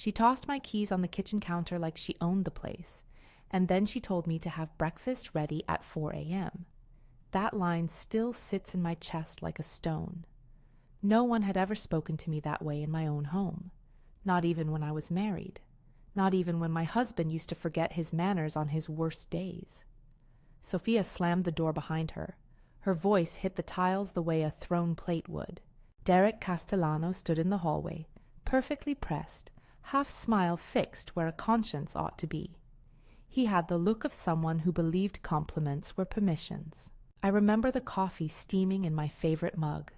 She tossed my keys on the kitchen counter like she owned the place, and then she told me to have breakfast ready at 4 a.m. That line still sits in my chest like a stone. No one had ever spoken to me that way in my own home, not even when I was married, not even when my husband used to forget his manners on his worst days. Sophia slammed the door behind her. Her voice hit the tiles the way a thrown plate would. Derek Castellano stood in the hallway, perfectly pressed, half-smile fixed where a conscience ought to be. He had the look of someone who believed compliments were permissions. I remember the coffee steaming in my favorite mug.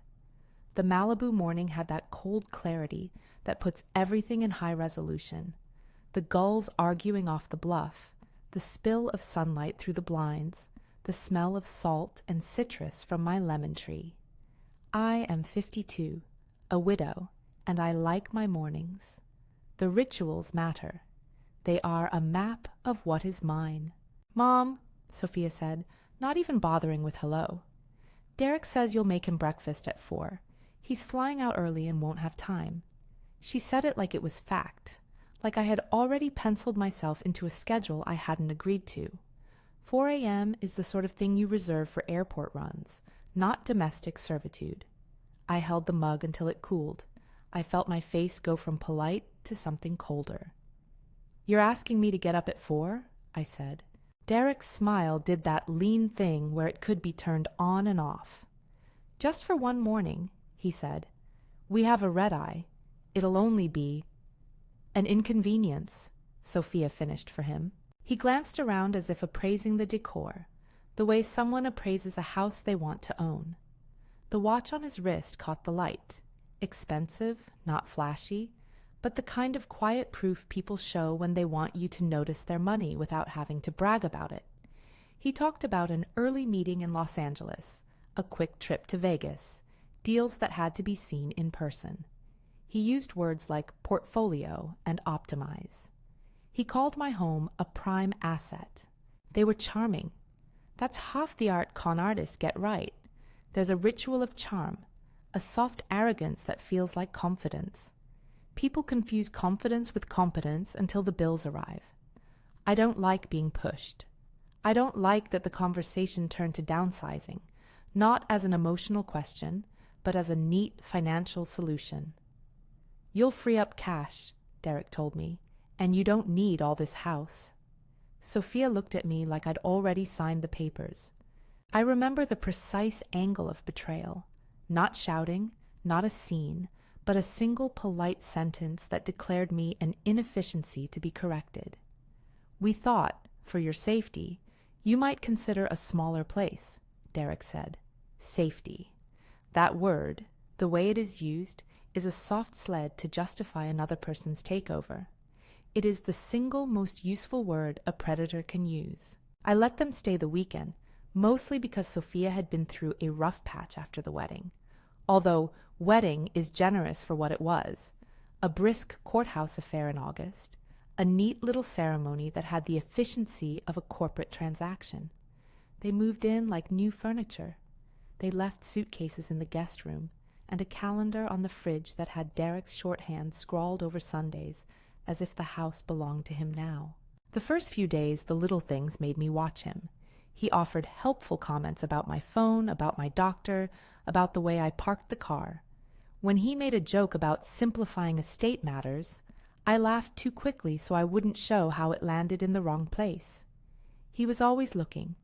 The Malibu morning had that cold clarity that puts everything in high resolution. The gulls arguing off the bluff, the spill of sunlight through the blinds, the smell of salt and citrus from my lemon tree. I am 52, a widow, and I like my mornings. The rituals matter. They are a map of what is mine. "Mom," Sophia said, not even bothering with hello. "Derek says you'll make him breakfast at 4. He's flying out early and won't have time." She said it like it was fact, like I had already penciled myself into a schedule I hadn't agreed to. 4 a.m. is the sort of thing you reserve for airport runs, not domestic servitude. I held the mug until it cooled. I felt my face go from polite to something colder. "You're asking me to get up at 4?" I said. Derek's smile did that lean thing where it could be turned on and off. "Just for one morning," he said. "We have a red-eye. It'll only be—" "An inconvenience," Sophia finished for him. He glanced around as if appraising the decor, the way someone appraises a house they want to own. The watch on his wrist caught the light. Expensive, not flashy, but the kind of quiet proof people show when they want you to notice their money without having to brag about it. He talked about an early meeting in Los Angeles, a quick trip to Vegas, deals that had to be seen in person. He used words like portfolio and optimize. He called my home a prime asset. They were charming. That's half the art con artists get right. There's a ritual of charm, a soft arrogance that feels like confidence. People confuse confidence with competence until the bills arrive. I don't like being pushed. I don't like that the conversation turned to downsizing, not as an emotional question, but as a neat financial solution. "You'll free up cash," Derek told me, "and you don't need all this house." Sophia looked at me like I'd already signed the papers. I remember the precise angle of betrayal. Not shouting, not a scene, but a single polite sentence that declared me an inefficiency to be corrected. "We thought, for your safety, you might consider a smaller place," Derek said. Safety. That word, the way it is used, is a soft sled to justify another person's takeover. It is the single most useful word a predator can use. I let them stay the weekend, mostly because Sophia had been through a rough patch after the wedding. Although wedding is generous for what it was. A brisk courthouse affair in August, a neat little ceremony that had the efficiency of a corporate transaction. They moved in like new furniture. They left suitcases in the guest room and a calendar on the fridge that had Derek's shorthand scrawled over Sundays as if the house belonged to him now. The first few days, the little things made me watch him. He offered helpful comments about my phone, about my doctor, about the way I parked the car. When he made a joke about simplifying estate matters, I laughed too quickly so I wouldn't show how it landed in the wrong place. He was always looking,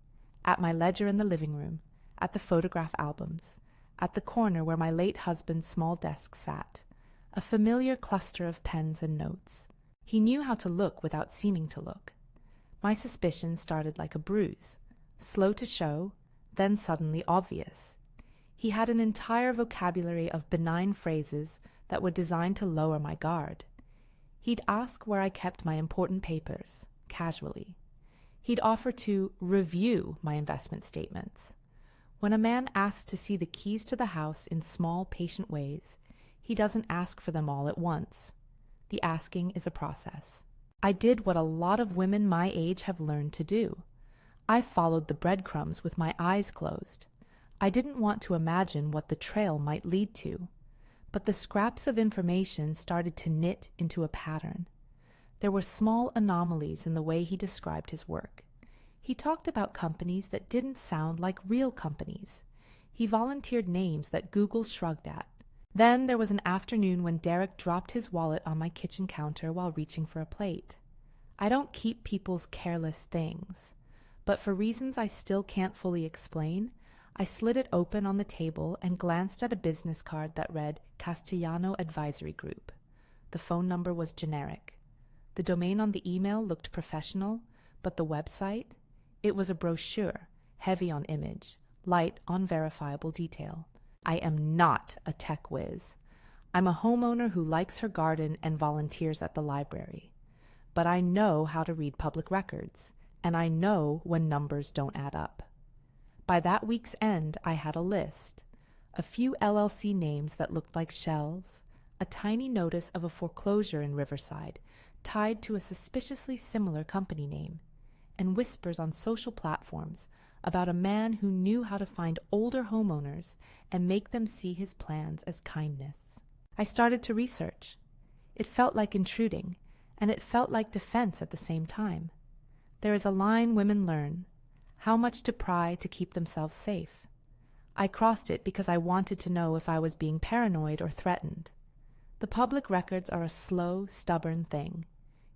at my ledger in the living room, at the photograph albums, at the corner where my late husband's small desk sat, a familiar cluster of pens and notes. He knew how to look without seeming to look. My suspicion started like a bruise, slow to show, then suddenly obvious. He had an entire vocabulary of benign phrases that were designed to lower my guard. He'd ask where I kept my important papers, casually. He'd offer to review my investment statements. When a man asks to see the keys to the house in small, patient ways, he doesn't ask for them all at once. The asking is a process. I did what a lot of women my age have learned to do. I followed the breadcrumbs with my eyes closed. I didn't want to imagine what the trail might lead to. But the scraps of information started to knit into a pattern. There were small anomalies in the way he described his work. He talked about companies that didn't sound like real companies. He volunteered names that Google shrugged at. Then there was an afternoon when Derek dropped his wallet on my kitchen counter while reaching for a plate. I don't keep people's careless things, but for reasons I still can't fully explain, I slid it open on the table and glanced at a business card that read Castellano Advisory Group. The phone number was generic. The domain on the email looked professional, but the website? It was a brochure, heavy on image, light on verifiable detail. I am not a tech whiz. I'm a homeowner who likes her garden and volunteers at the library. But I know how to read public records, and I know when numbers don't add up. By that week's end, I had a list. A few LLC names that looked like shells, a tiny notice of a foreclosure in Riverside tied to a suspiciously similar company name, and whispers on social platforms about a man who knew how to find older homeowners and make them see his plans as kindness. I started to research. It felt like intruding, and it felt like defense at the same time. There is a line women learn: how much to pry to keep themselves safe. I crossed it because I wanted to know if I was being paranoid or threatened. The public records are a slow, stubborn thing.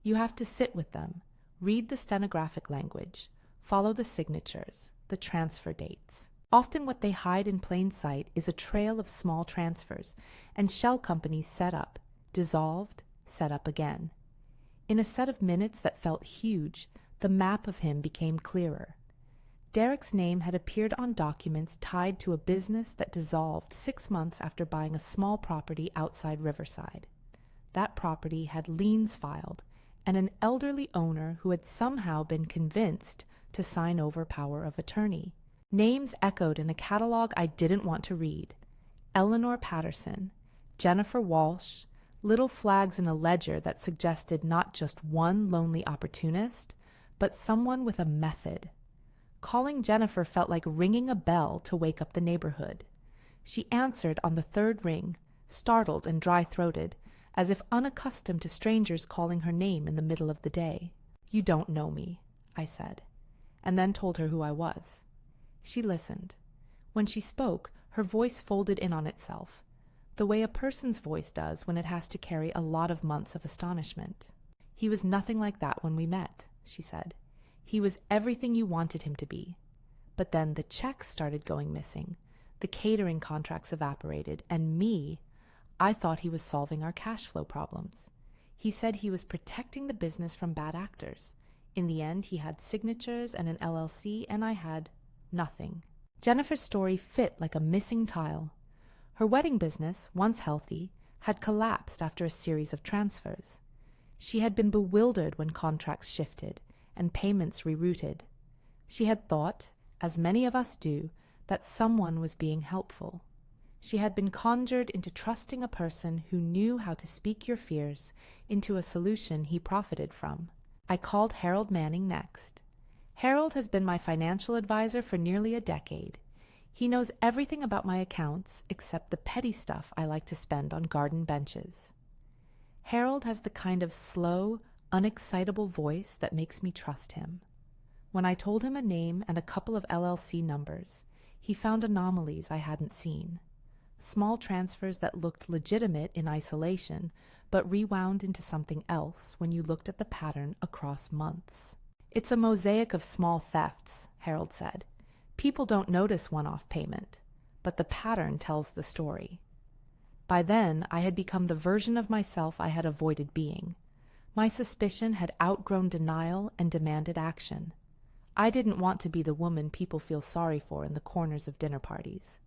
You have to sit with them, read the stenographic language, follow the signatures, the transfer dates. Often what they hide in plain sight is a trail of small transfers and shell companies set up, dissolved, set up again. In a set of minutes that felt huge, the map of him became clearer. Derek's name had appeared on documents tied to a business that dissolved 6 months after buying a small property outside Riverside. That property had liens filed, and an elderly owner who had somehow been convinced to sign over power of attorney. Names echoed in a catalog I didn't want to read: Eleanor Patterson, Jennifer Walsh, little flags in a ledger that suggested not just one lonely opportunist, but someone with a method. Calling Jennifer felt like ringing a bell to wake up the neighborhood. She answered on the third ring, startled and dry-throated, as if unaccustomed to strangers calling her name in the middle of the day. "You don't know me," I said, and then told her who I was. She listened. When she spoke, her voice folded in on itself, the way a person's voice does when it has to carry a lot of months of astonishment. "He was nothing like that when we met," she said. "He was everything you wanted him to be. But then the checks started going missing, the catering contracts evaporated, and I thought he was solving our cash flow problems. He said he was protecting the business from bad actors. In the end, he had signatures and an LLC, and I had nothing." Jennifer's story fit like a missing tile. Her wedding business, once healthy, had collapsed after a series of transfers. She had been bewildered when contracts shifted and payments rerouted. She had thought, as many of us do, that someone was being helpful. She had been conjured into trusting a person who knew how to speak your fears into a solution he profited from. I called Harold Manning next. Harold has been my financial advisor for nearly a decade. He knows everything about my accounts except the petty stuff I like to spend on garden benches. Harold has the kind of slow, unexcitable voice that makes me trust him. When I told him a name and a couple of LLC numbers, he found anomalies I hadn't seen. Small transfers that looked legitimate in isolation, but rewound into something else when you looked at the pattern across months. "It's a mosaic of small thefts," Harold said. "People don't notice one-off payment, but the pattern tells the story." By then, I had become the version of myself I had avoided being. My suspicion had outgrown denial and demanded action. I didn't want to be the woman people feel sorry for in the corners of dinner parties.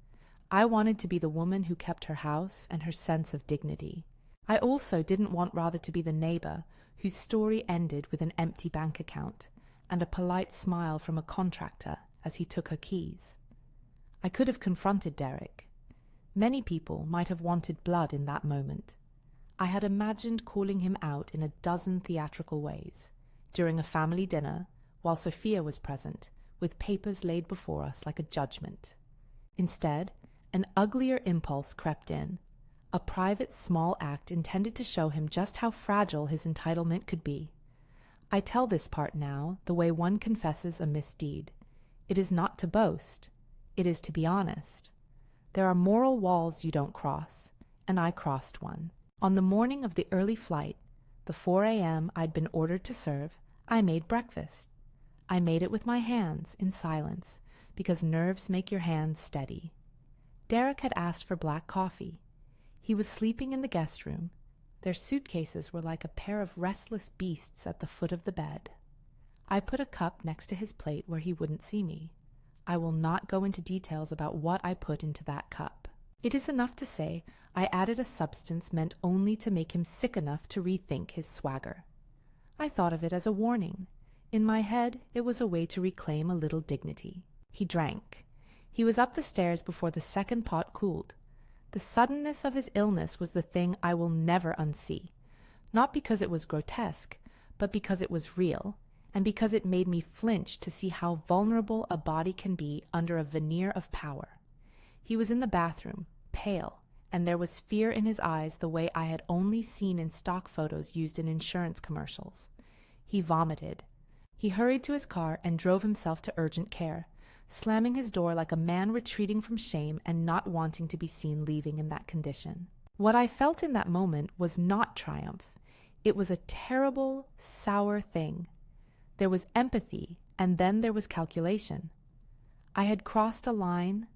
I wanted to be the woman who kept her house and her sense of dignity. I also didn't want Radha to be the neighbor whose story ended with an empty bank account and a polite smile from a contractor as he took her keys. I could have confronted Derek. Many people might have wanted blood in that moment. I had imagined calling him out in a dozen theatrical ways, during a family dinner, while Sophia was present, with papers laid before us like a judgment. Instead, an uglier impulse crept in. a private small act intended to show him just how fragile his entitlement could be. I tell this part now the way one confesses a misdeed. It is not to boast. It is to be honest. There are moral walls you don't cross, and I crossed one. On the morning of the early flight, the 4 a.m. I'd been ordered to serve, I made breakfast. I made it with my hands, in silence, because nerves make your hands steady. Derek had asked for black coffee. He was sleeping in the guest room. Their suitcases were like a pair of restless beasts at the foot of the bed. I put a cup next to his plate where he wouldn't see me. I will not go into details about what I put into that cup. It is enough to say I added a substance meant only to make him sick enough to rethink his swagger. I thought of it as a warning. In my head, it was a way to reclaim a little dignity. He drank. He was up the stairs before the second pot cooled. The suddenness of his illness was the thing I will never unsee, not because it was grotesque, but because it was real, and because it made me flinch to see how vulnerable a body can be under a veneer of power. He was in the bathroom, pale, and there was fear in his eyes the way I had only seen in stock photos used in insurance commercials. He vomited. He hurried to his car and drove himself to urgent care, slamming his door like a man retreating from shame and not wanting to be seen leaving in that condition. What I felt in that moment was not triumph. It was a terrible, sour thing. There was empathy, and then there was calculation. I had crossed a line.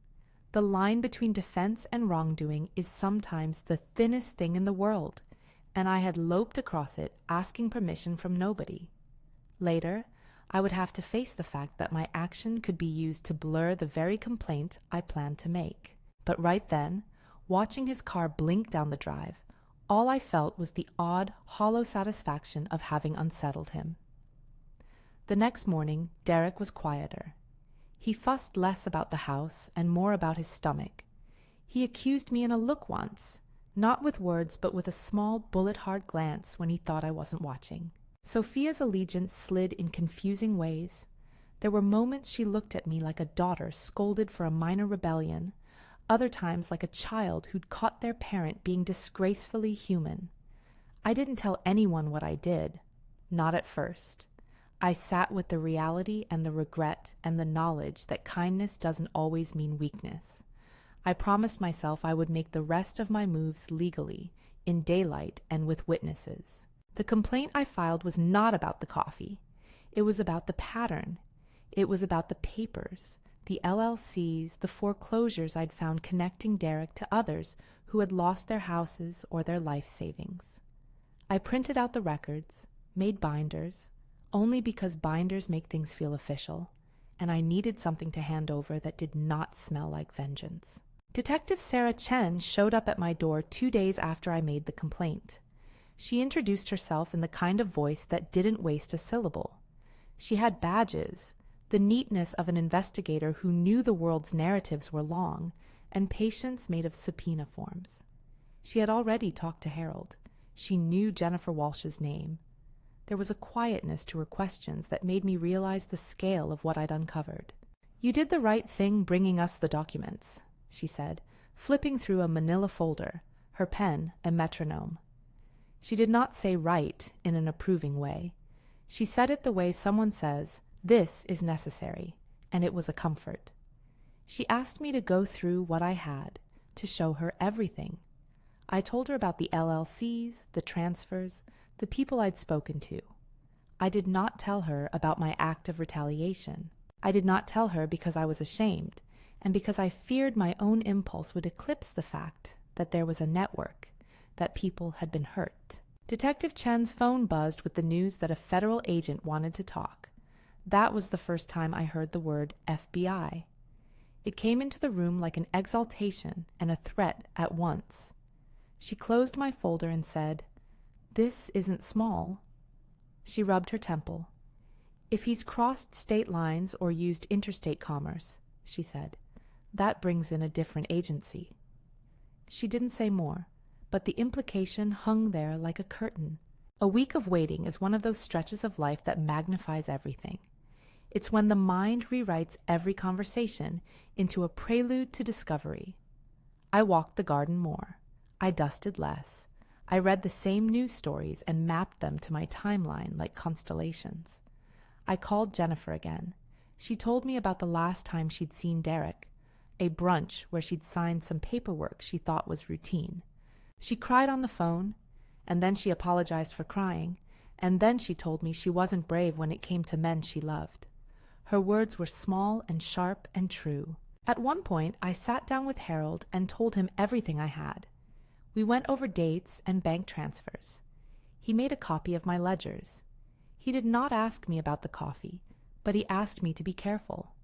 The line between defense and wrongdoing is sometimes the thinnest thing in the world, and I had loped across it, asking permission from nobody. Later, I would have to face the fact that my action could be used to blur the very complaint I planned to make. But right then, watching his car blink down the drive, all I felt was the odd, hollow satisfaction of having unsettled him. The next morning, Derek was quieter. He fussed less about the house and more about his stomach. He accused me in a look once, not with words but with a small, bullet-hard glance when he thought I wasn't watching. Sophia's allegiance slid in confusing ways. There were moments she looked at me like a daughter scolded for a minor rebellion, other times like a child who'd caught their parent being disgracefully human. I didn't tell anyone what I did, not at first. I sat with the reality and the regret and the knowledge that kindness doesn't always mean weakness. I promised myself I would make the rest of my moves legally, in daylight and with witnesses. The complaint I filed was not about the coffee. It was about the pattern. It was about the papers, the LLCs, the foreclosures I'd found connecting Derek to others who had lost their houses or their life savings. I printed out the records, made binders, only because binders make things feel official, and I needed something to hand over that did not smell like vengeance. Detective Sarah Chen showed up at my door 2 days after I made the complaint. She introduced herself in the kind of voice that didn't waste a syllable. She had badges, the neatness of an investigator who knew the world's narratives were long, and patience made of subpoena forms. She had already talked to Harold. She knew Jennifer Walsh's name. There was a quietness to her questions that made me realize the scale of what I'd uncovered. "You did the right thing bringing us the documents," she said, flipping through a manila folder, her pen a metronome. She did not say right in an approving way. She said it the way someone says, "This is necessary," and it was a comfort. She asked me to go through what I had, to show her everything. I told her about the LLCs, the transfers, the people I'd spoken to. I did not tell her about my act of retaliation. I did not tell her because I was ashamed, and because I feared my own impulse would eclipse the fact that there was a network, that people had been hurt. Detective Chen's phone buzzed with the news that a federal agent wanted to talk. That was the first time I heard the word FBI. It came into the room like an exaltation and a threat at once. She closed my folder and said, "This isn't small." She rubbed her temple. "If he's crossed state lines or used interstate commerce," she said, "that brings in a different agency." She didn't say more, but the implication hung there like a curtain. A week of waiting is one of those stretches of life that magnifies everything. It's when the mind rewrites every conversation into a prelude to discovery. I walked the garden more. I dusted less. I read the same news stories and mapped them to my timeline like constellations. I called Jennifer again. She told me about the last time she'd seen Derek, a brunch where she'd signed some paperwork she thought was routine. She cried on the phone, and then she apologized for crying, and then she told me she wasn't brave when it came to men she loved. Her words were small and sharp and true. At one point, I sat down with Harold and told him everything I had. We went over dates and bank transfers. He made a copy of my ledgers. He did not ask me about the coffee, but he asked me to be careful.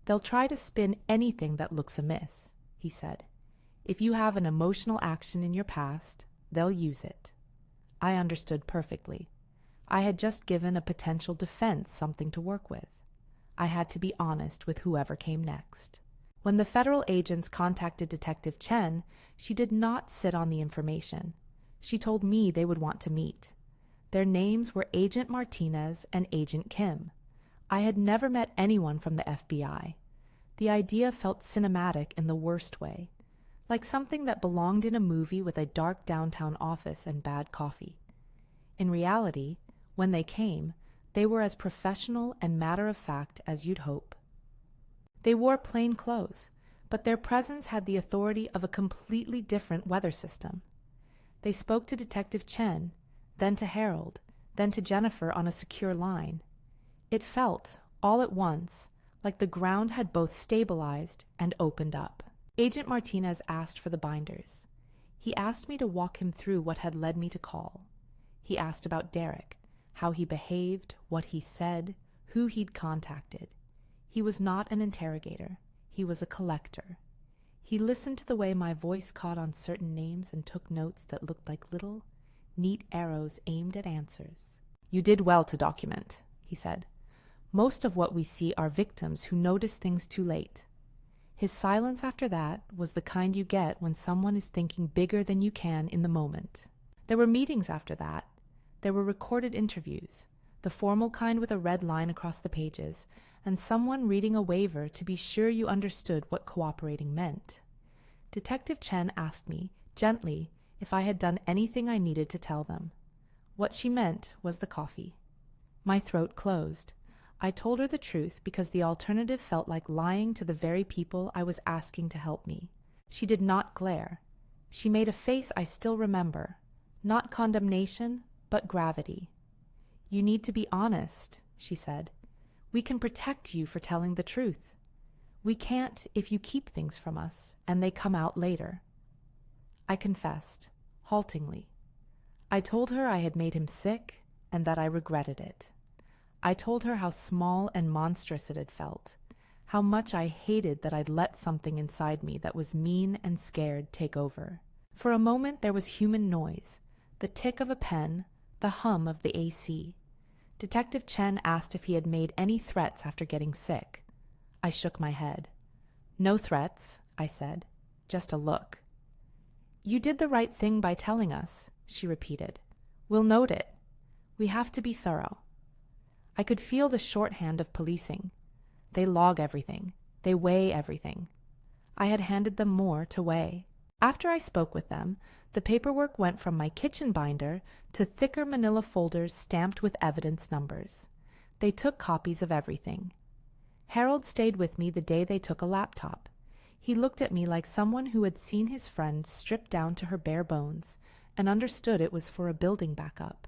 "They'll try to spin anything that looks amiss," he said. "If you have an emotional action in your past, they'll use it." I understood perfectly. I had just given a potential defense something to work with. I had to be honest with whoever came next. When the federal agents contacted Detective Chen, she did not sit on the information. She told me they would want to meet. Their names were Agent Martinez and Agent Kim. I had never met anyone from the FBI. The idea felt cinematic in the worst way, like something that belonged in a movie with a dark downtown office and bad coffee. In reality, when they came, they were as professional and matter-of-fact as you'd hope. They wore plain clothes, but their presence had the authority of a completely different weather system. They spoke to Detective Chen, then to Harold, then to Jennifer on a secure line. It felt, all at once, like the ground had both stabilized and opened up. Agent Martinez asked for the binders. He asked me to walk him through what had led me to call. He asked about Derek, how he behaved, what he said, who he'd contacted. He was not an interrogator. He was a collector. He listened to the way my voice caught on certain names and took notes that looked like little, neat arrows aimed at answers. "You did well to document," he said. "Most of what we see are victims who notice things too late." His silence after that was the kind you get when someone is thinking bigger than you can in the moment. There were meetings after that. There were recorded interviews, the formal kind with a red line across the pages, and someone reading a waiver to be sure you understood what cooperating meant. Detective Chen asked me, gently, if I had done anything I needed to tell them. What she meant was the coffee. My throat closed. I told her the truth because the alternative felt like lying to the very people I was asking to help me. She did not glare. She made a face I still remember. Not condemnation, but gravity. "You need to be honest," she said. "We can protect you for telling the truth. We can't if you keep things from us, and they come out later." I confessed, haltingly. I told her I had made him sick, and that I regretted it. I told her how small and monstrous it had felt, how much I hated that I'd let something inside me that was mean and scared take over. For a moment there was human noise, the tick of a pen, the hum of the AC. Detective Chen asked if he had made any threats after getting sick. I shook my head. "No threats," I said, "just a look." "You did the right thing by telling us," she repeated. "We'll note it. We have to be thorough." I could feel the shorthand of policing. They log everything. They weigh everything. I had handed them more to weigh. After I spoke with them, the paperwork went from my kitchen binder to thicker manila folders stamped with evidence numbers. They took copies of everything. Harold stayed with me the day they took a laptop. He looked at me like someone who had seen his friend stripped down to her bare bones and understood it was for a building backup.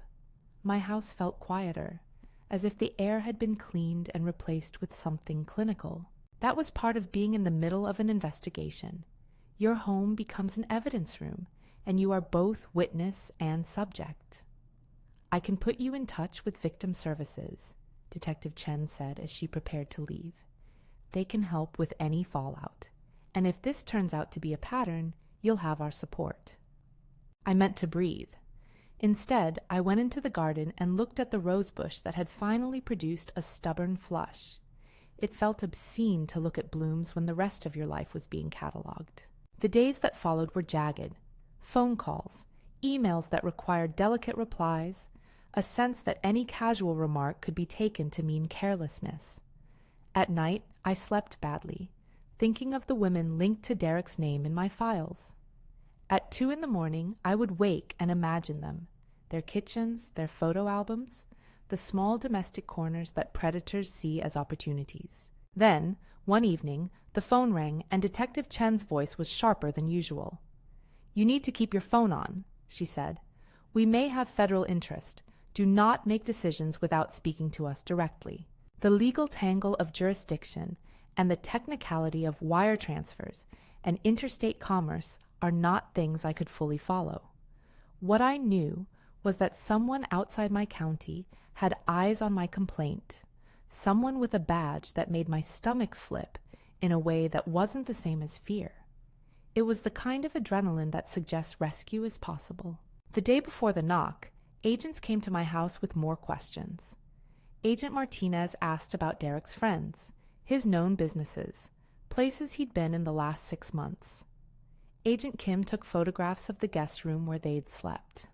My house felt quieter, as if the air had been cleaned and replaced with something clinical. That was part of being in the middle of an investigation. Your home becomes an evidence room, and you are both witness and subject. "I can put you in touch with victim services," Detective Chen said as she prepared to leave. "They can help with any fallout, and if this turns out to be a pattern, you'll have our support." I meant to breathe. Instead, I went into the garden and looked at the rosebush that had finally produced a stubborn flush. It felt obscene to look at blooms when the rest of your life was being catalogued. The days that followed were jagged. Phone calls, emails that required delicate replies, a sense that any casual remark could be taken to mean carelessness. At night, I slept badly, thinking of the women linked to Derek's name in my files. At 2 in the morning, I would wake and imagine them, their kitchens, their photo albums, the small domestic corners that predators see as opportunities. Then, one evening, the phone rang and Detective Chen's voice was sharper than usual. "You need to keep your phone on," she said. "We may have federal interest. Do not make decisions without speaking to us directly." The legal tangle of jurisdiction and the technicality of wire transfers and interstate commerce are not things I could fully follow. What I knew was that someone outside my county had eyes on my complaint, someone with a badge that made my stomach flip in a way that wasn't the same as fear. It was the kind of adrenaline that suggests rescue is possible. The day before the knock, agents came to my house with more questions. Agent Martinez asked about Derek's friends, his known businesses, places he'd been in the last 6 months. Agent Kim took photographs of the guest room where they'd slept.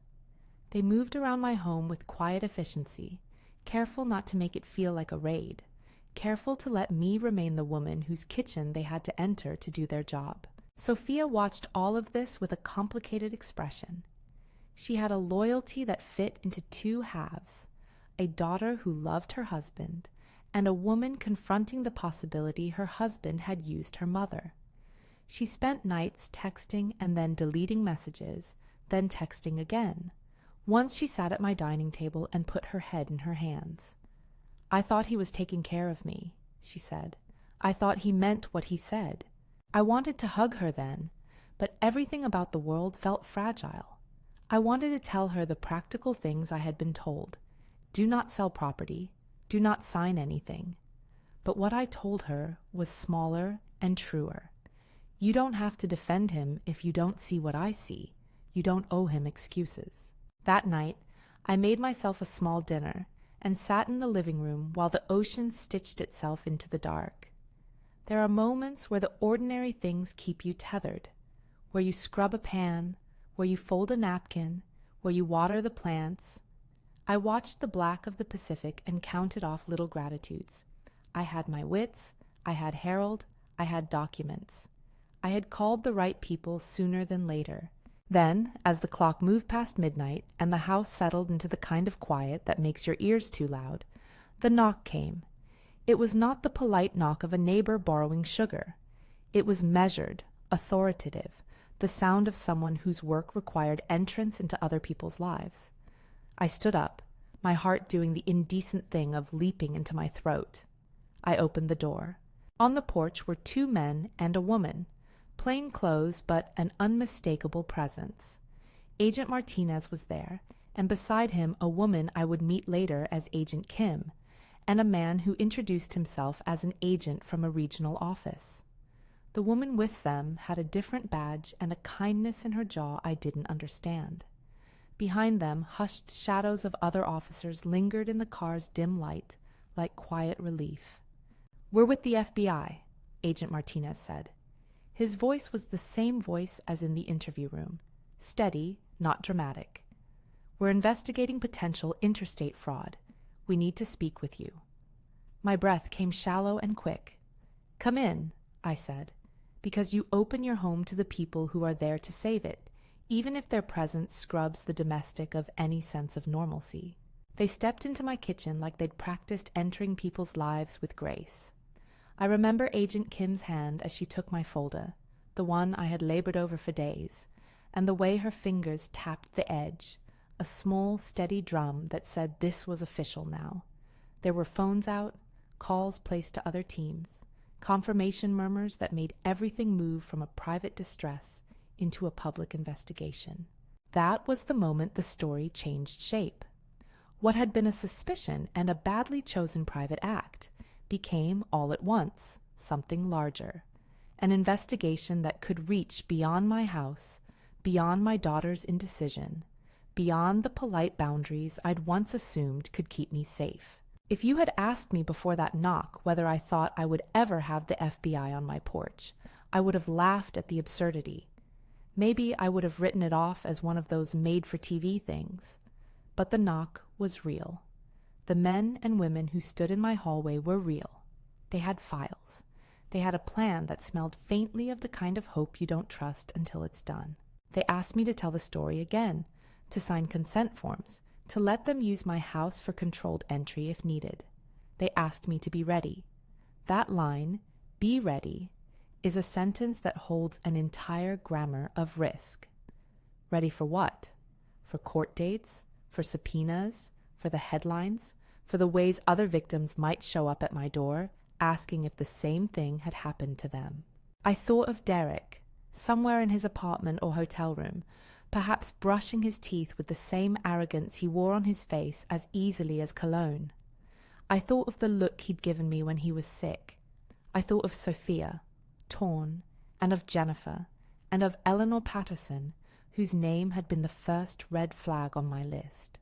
They moved around my home with quiet efficiency, careful not to make it feel like a raid, careful to let me remain the woman whose kitchen they had to enter to do their job. Sophia watched all of this with a complicated expression. She had a loyalty that fit into 2 halves, a daughter who loved her husband, and a woman confronting the possibility her husband had used her mother. She spent nights texting and then deleting messages, then texting again. Once she sat at my dining table and put her head in her hands. "I thought he was taking care of me," she said. "I thought he meant what he said." I wanted to hug her then, but everything about the world felt fragile. I wanted to tell her the practical things I had been told. Do not sell property. Do not sign anything. But what I told her was smaller and truer. You don't have to defend him if you don't see what I see. You don't owe him excuses. That night, I made myself a small dinner and sat in the living room while the ocean stitched itself into the dark. There are moments where the ordinary things keep you tethered, where you scrub a pan, where you fold a napkin, where you water the plants. I watched the black of the Pacific and counted off little gratitudes. I had my wits, I had Harold, I had documents. I had called the right people sooner than later. Then, as the clock moved past midnight and the house settled into the kind of quiet that makes your ears too loud, the knock came. It was not the polite knock of a neighbor borrowing sugar. It was measured, authoritative, the sound of someone whose work required entrance into other people's lives. I stood up, my heart doing the indecent thing of leaping into my throat. I opened the door. On the porch were 2 men and a woman, plain clothes but an unmistakable presence. Agent Martinez was there, and beside him a woman I would meet later as Agent Kim, and a man who introduced himself as an agent from a regional office. The woman with them had a different badge and a kindness in her jaw I didn't understand. Behind them, hushed shadows of other officers lingered in the car's dim light, like quiet relief. "We're with the FBI," Agent Martinez said. His voice was the same voice as in the interview room, steady, not dramatic. "We're investigating potential interstate fraud. We need to speak with you." My breath came shallow and quick. "Come in," I said, "because you open your home to the people who are there to save it, even if their presence scrubs the domestic of any sense of normalcy." They stepped into my kitchen like they'd practiced entering people's lives with grace. I remember Agent Kim's hand as she took my folder, the one I had labored over for days, and the way her fingers tapped the edge, a small, steady drum that said this was official now. There were phones out, calls placed to other teams, confirmation murmurs that made everything move from a private distress into a public investigation. That was the moment the story changed shape. What had been a suspicion and a badly chosen private act became, all at once, something larger, an investigation that could reach beyond my house, beyond my daughter's indecision, beyond the polite boundaries I'd once assumed could keep me safe. If you had asked me before that knock whether I thought I would ever have the FBI on my porch, I would have laughed at the absurdity. Maybe I would have written it off as one of those made-for-TV things. But the knock was real. The men and women who stood in my hallway were real. They had files. They had a plan that smelled faintly of the kind of hope you don't trust until it's done. They asked me to tell the story again, to sign consent forms, to let them use my house for controlled entry if needed. They asked me to be ready. That line, "be ready," is a sentence that holds an entire grammar of risk. Ready for what? For court dates? For subpoenas? For the headlines? For the ways other victims might show up at my door, asking if the same thing had happened to them. I thought of Derek, somewhere in his apartment or hotel room, perhaps brushing his teeth with the same arrogance he wore on his face as easily as cologne. I thought of the look he'd given me when he was sick. I thought of Sophia, torn, and of Jennifer, and of Eleanor Patterson, whose name had been the first red flag on my list.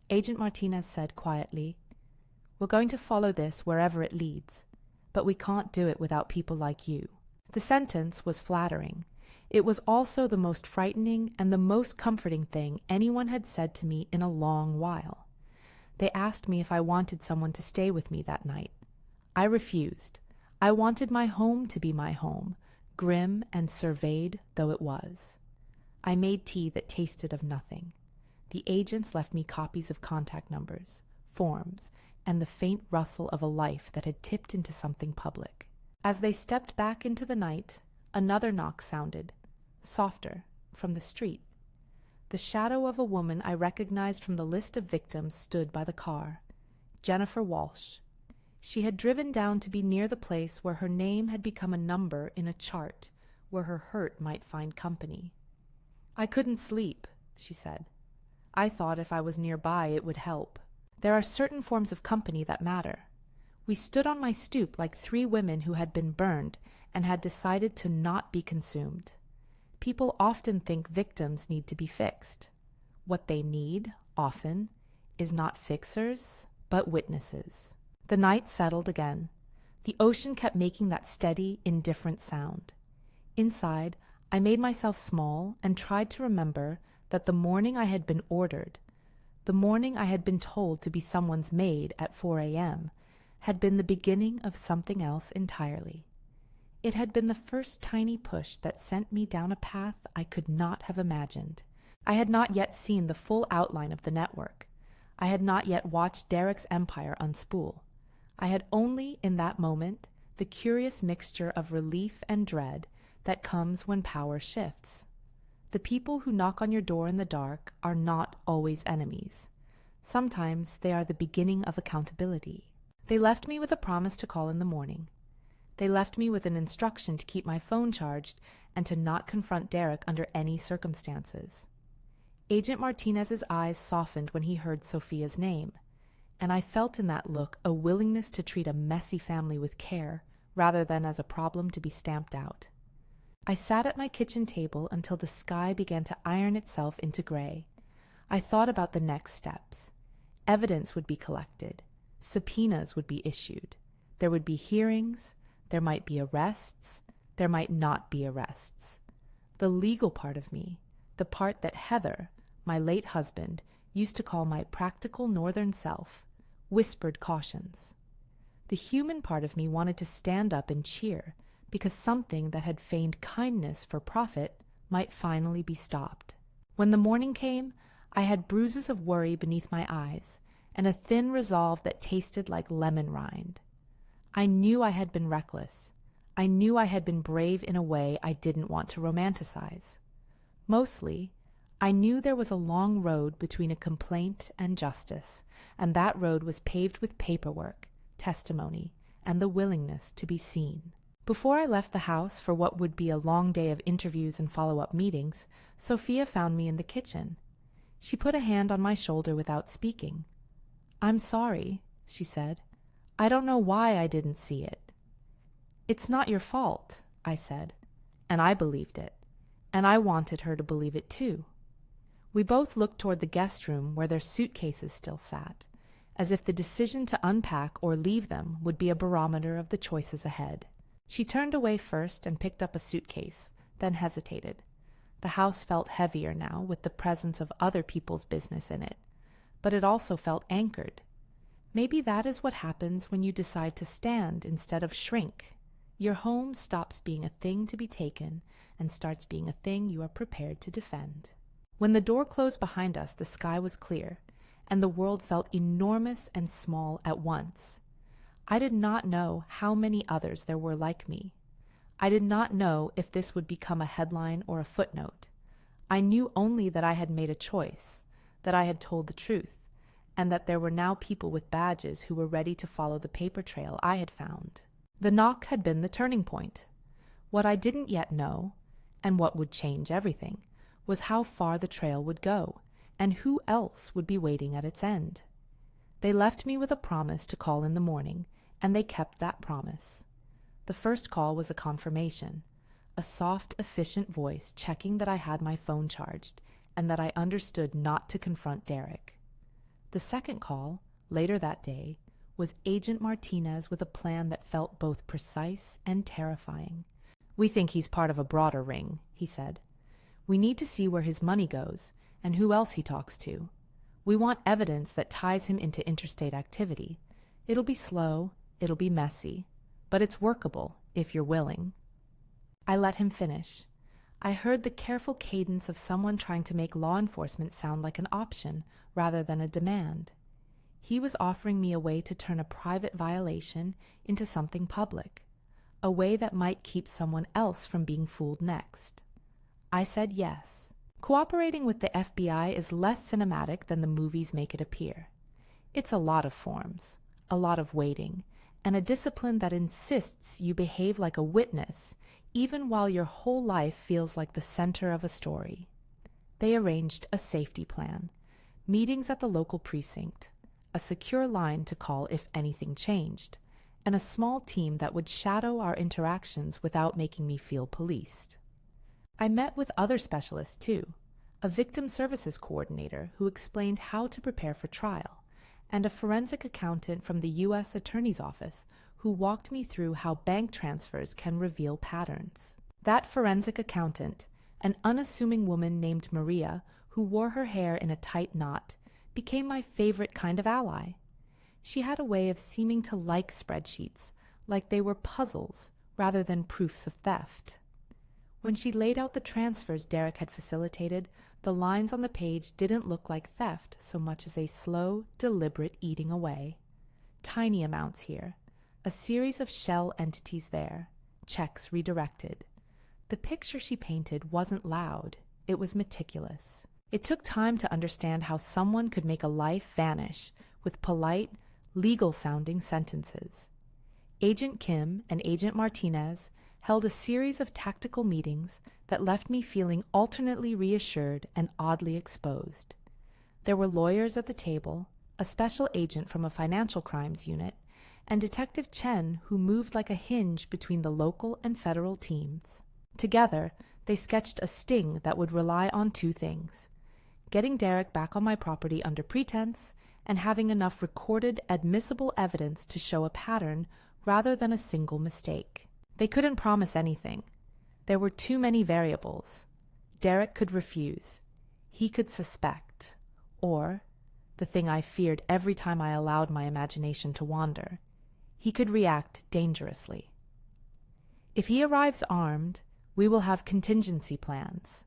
Agent Martinez said quietly, "We're going to follow this wherever it leads, but we can't do it without people like you." The sentence was flattering. It was also the most frightening and the most comforting thing anyone had said to me in a long while. They asked me if I wanted someone to stay with me that night. I refused. I wanted my home to be my home, grim and surveyed though it was. I made tea that tasted of nothing. The agents left me copies of contact numbers, forms, and the faint rustle of a life that had tipped into something public. As they stepped back into the night, another knock sounded, softer, from the street. The shadow of a woman I recognized from the list of victims stood by the car, Jennifer Walsh. She had driven down to be near the place where her name had become a number in a chart where her hurt might find company. "I couldn't sleep," she said. "I thought if I was nearby it would help. There are certain forms of company that matter." We stood on my stoop like three women who had been burned and had decided to not be consumed. People often think victims need to be fixed. What they need, often, is not fixers, but witnesses. The night settled again. The ocean kept making that steady, indifferent sound. Inside, I made myself small and tried to remember that the morning I had been ordered, the morning I had been told to be someone's maid at 4 a.m., had been the beginning of something else entirely. It had been the first tiny push that sent me down a path I could not have imagined. I had not yet seen the full outline of the network. I had not yet watched Derek's empire unspool. I had only, in that moment, the curious mixture of relief and dread that comes when power shifts. The people who knock on your door in the dark are not always enemies. Sometimes they are the beginning of accountability. They left me with a promise to call in the morning. They left me with an instruction to keep my phone charged and to not confront Derek under any circumstances. Agent Martinez's eyes softened when he heard Sophia's name, and I felt in that look a willingness to treat a messy family with care rather than as a problem to be stamped out. I sat at my kitchen table until the sky began to iron itself into gray. I thought about the next steps. Evidence would be collected. Subpoenas would be issued. There would be hearings. There might be arrests. There might not be arrests. The legal part of me, the part that Heather, my late husband, used to call my practical northern self, whispered cautions. The human part of me wanted to stand up and cheer, because something that had feigned kindness for profit might finally be stopped. When the morning came, I had bruises of worry beneath my eyes, and a thin resolve that tasted like lemon rind. I knew I had been reckless. I knew I had been brave in a way I didn't want to romanticize. Mostly, I knew there was a long road between a complaint and justice, and that road was paved with paperwork, testimony, and the willingness to be seen. Before I left the house for what would be a long day of interviews and follow-up meetings, Sophia found me in the kitchen. She put a hand on my shoulder without speaking. "I'm sorry," she said. "I don't know why I didn't see it." "It's not your fault," I said, and I believed it, and I wanted her to believe it too. We both looked toward the guest room where their suitcases still sat, as if the decision to unpack or leave them would be a barometer of the choices ahead. She turned away first and picked up a suitcase, then hesitated. The house felt heavier now with the presence of other people's business in it, but it also felt anchored. Maybe that is what happens when you decide to stand instead of shrink. Your home stops being a thing to be taken and starts being a thing you are prepared to defend. When the door closed behind us, the sky was clear, and the world felt enormous and small at once. I did not know how many others there were like me. I did not know if this would become a headline or a footnote. I knew only that I had made a choice, that I had told the truth, and that there were now people with badges who were ready to follow the paper trail I had found. The knock had been the turning point. What I didn't yet know, and what would change everything, was how far the trail would go, and who else would be waiting at its end. They left me with a promise to call in the morning, and they kept that promise. The first call was a confirmation, a soft, efficient voice checking that I had my phone charged and that I understood not to confront Derek. The second call, later that day, was Agent Martinez with a plan that felt both precise and terrifying. "We think he's part of a broader ring," he said. "We need to see where his money goes and who else he talks to. We want evidence that ties him into interstate activity. It'll be slow, it'll be messy, but it's workable if you're willing." I let him finish. I heard the careful cadence of someone trying to make law enforcement sound like an option rather than a demand. He was offering me a way to turn a private violation into something public, a way that might keep someone else from being fooled next. I said yes. Cooperating with the FBI is less cinematic than the movies make it appear. It's a lot of forms, a lot of waiting, and a discipline that insists you behave like a witness even while your whole life feels like the center of a story. They arranged a safety plan, meetings at the local precinct, a secure line to call if anything changed, and a small team that would shadow our interactions without making me feel policed. I met with other specialists too, a victim services coordinator who explained how to prepare for trial, and a forensic accountant from the U.S. Attorney's Office who walked me through how bank transfers can reveal patterns. That forensic accountant, an unassuming woman named Maria who wore her hair in a tight knot, became my favorite kind of ally. She had a way of seeming to like spreadsheets, like they were puzzles rather than proofs of theft. When she laid out the transfers Derek had facilitated, the lines on the page didn't look like theft so much as a slow, deliberate eating away. Tiny amounts here, a series of shell entities there, checks redirected. The picture she painted wasn't loud, it was meticulous. It took time to understand how someone could make a life vanish with polite, legal-sounding sentences. Agent Kim and Agent Martinez held a series of tactical meetings that left me feeling alternately reassured and oddly exposed. There were lawyers at the table, a special agent from a financial crimes unit, and Detective Chen, who moved like a hinge between the local and federal teams. Together, they sketched a sting that would rely on two things: getting Derek back on my property under pretense, and having enough recorded, admissible evidence to show a pattern rather than a single mistake. They couldn't promise anything. There were too many variables. Derek could refuse. He could suspect. Or, the thing I feared every time I allowed my imagination to wander, he could react dangerously. "If he arrives armed, we will have contingency plans,"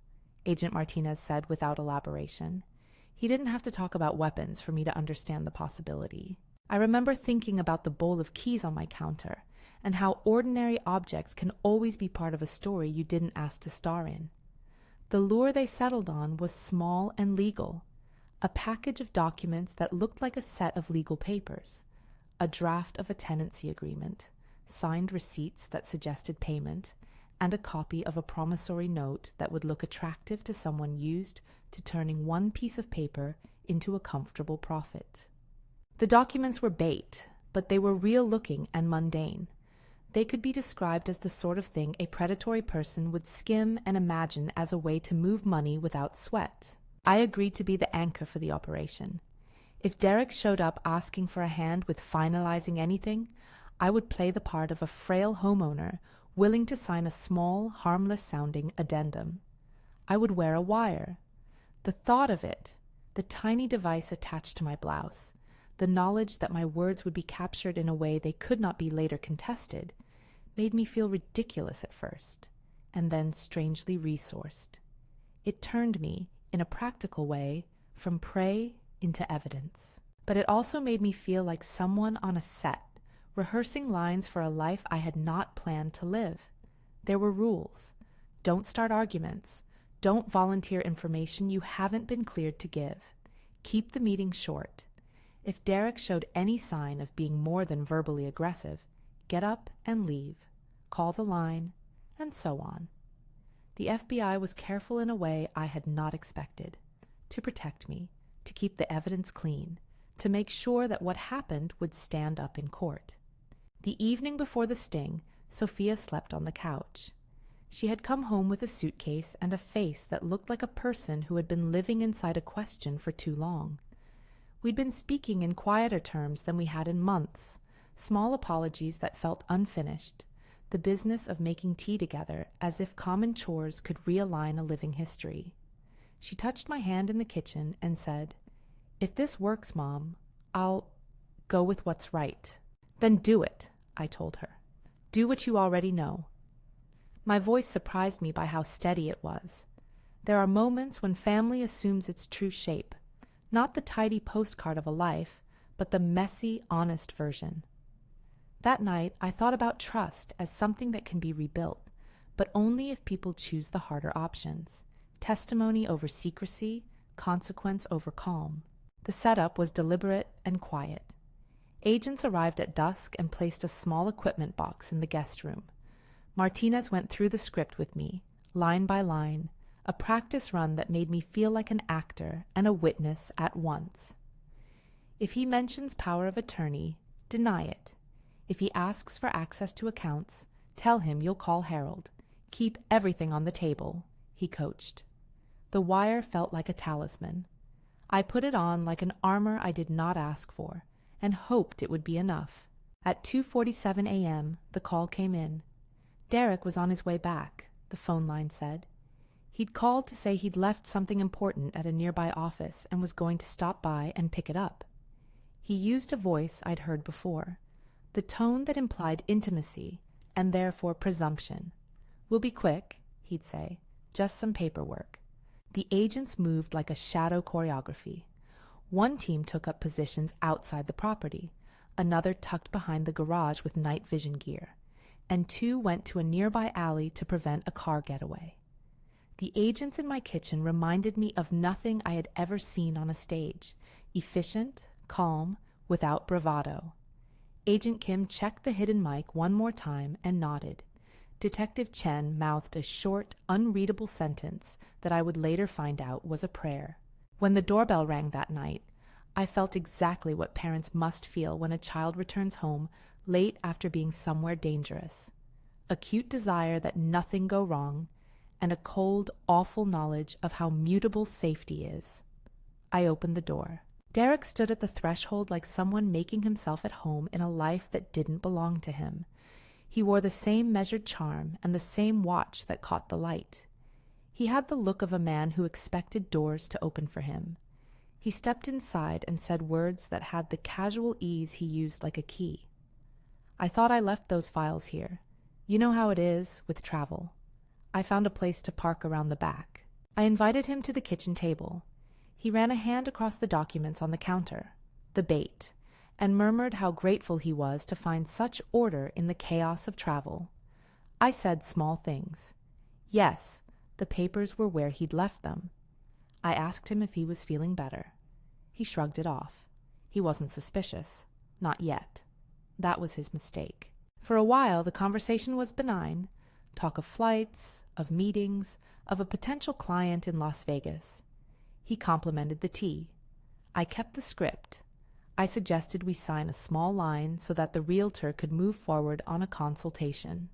Agent Martinez said without elaboration. He didn't have to talk about weapons for me to understand the possibility. I remember thinking about the bowl of keys on my counter and how ordinary objects can always be part of a story you didn't ask to star in. The lure they settled on was small and legal, a package of documents that looked like a set of legal papers, a draft of a tenancy agreement, signed receipts that suggested payment, and a copy of a promissory note that would look attractive to someone used to turning one piece of paper into a comfortable profit. The documents were bait, but they were real-looking and mundane. They could be described as the sort of thing a predatory person would skim and imagine as a way to move money without sweat. I agreed to be the anchor for the operation. If Derek showed up asking for a hand with finalizing anything, I would play the part of a frail homeowner willing to sign a small, harmless-sounding addendum. I would wear a wire. The thought of it, the tiny device attached to my blouse, the knowledge that my words would be captured in a way they could not be later contested, made me feel ridiculous at first, and then strangely resourced. It turned me, in a practical way, from prey into evidence. But it also made me feel like someone on a set, rehearsing lines for a life I had not planned to live. There were rules. Don't start arguments. Don't volunteer information you haven't been cleared to give. Keep the meeting short. If Derek showed any sign of being more than verbally aggressive, get up and leave. Call the line, and so on. The FBI was careful in a way I had not expected, to protect me, to keep the evidence clean, to make sure that what happened would stand up in court. The evening before the sting, Sophia slept on the couch. She had come home with a suitcase and a face that looked like a person who had been living inside a question for too long. We'd been speaking in quieter terms than we had in months, small apologies that felt unfinished, the business of making tea together as if common chores could realign a living history. She touched my hand in the kitchen and said, "If this works, Mom, I'll go with what's right." "Then do it," I told her. "Do what you already know." My voice surprised me by how steady it was. There are moments when family assumes its true shape, not the tidy postcard of a life, but the messy, honest version. That night, I thought about trust as something that can be rebuilt, but only if people choose the harder options. Testimony over secrecy, consequence over calm. The setup was deliberate and quiet. Agents arrived at dusk and placed a small equipment box in the guest room. Martinez went through the script with me, line by line, a practice run that made me feel like an actor and a witness at once. If he mentions power of attorney, deny it. If he asks for access to accounts, tell him you'll call Harold. Keep everything on the table, he coached. The wire felt like a talisman. I put it on like an armor I did not ask for, and hoped it would be enough. At 2:47 a.m., the call came in. Derek was on his way back, the phone line said. He'd called to say he'd left something important at a nearby office and was going to stop by and pick it up. He used a voice I'd heard before, the tone that implied intimacy and therefore presumption. "We'll be quick," he'd say, "just some paperwork." The agents moved like a shadow choreography. One team took up positions outside the property, another tucked behind the garage with night vision gear, and two went to a nearby alley to prevent a car getaway. The agents in my kitchen reminded me of nothing I had ever seen on a stage, efficient, calm, without bravado. Agent Kim checked the hidden mic one more time and nodded. Detective Chen mouthed a short, unreadable sentence that I would later find out was a prayer. When the doorbell rang that night, I felt exactly what parents must feel when a child returns home late after being somewhere dangerous. Acute desire that nothing go wrong, and a cold, awful knowledge of how mutable safety is. I opened the door. Derek stood at the threshold like someone making himself at home in a life that didn't belong to him. He wore the same measured charm and the same watch that caught the light. He had the look of a man who expected doors to open for him. He stepped inside and said words that had the casual ease he used like a key. "I thought I left those files here. You know how it is with travel. I found a place to park around the back." I invited him to the kitchen table. He ran a hand across the documents on the counter, the bait, and murmured how grateful he was to find such order in the chaos of travel. I said small things. Yes, the papers were where he'd left them. I asked him if he was feeling better. He shrugged it off. He wasn't suspicious. Not yet. That was his mistake. For a while, the conversation was benign. Talk of flights, of meetings, of a potential client in Las Vegas. He complimented the tea. I kept the script. I suggested we sign a small line so that the realtor could move forward on a consultation.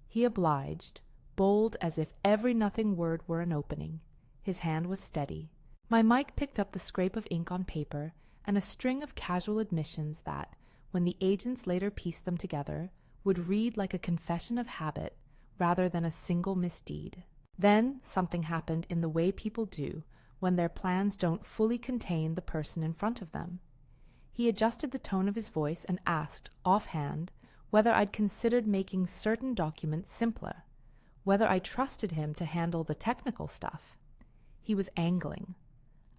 He obliged, bold as if every nothing word were an opening. His hand was steady. My mic picked up the scrape of ink on paper and a string of casual admissions that, when the agents later pieced them together, would read like a confession of habit rather than a single misdeed. Then something happened in the way people do when their plans don't fully contain the person in front of them. He adjusted the tone of his voice and asked, offhand, whether I'd considered making certain documents simpler, whether I trusted him to handle the technical stuff. He was angling.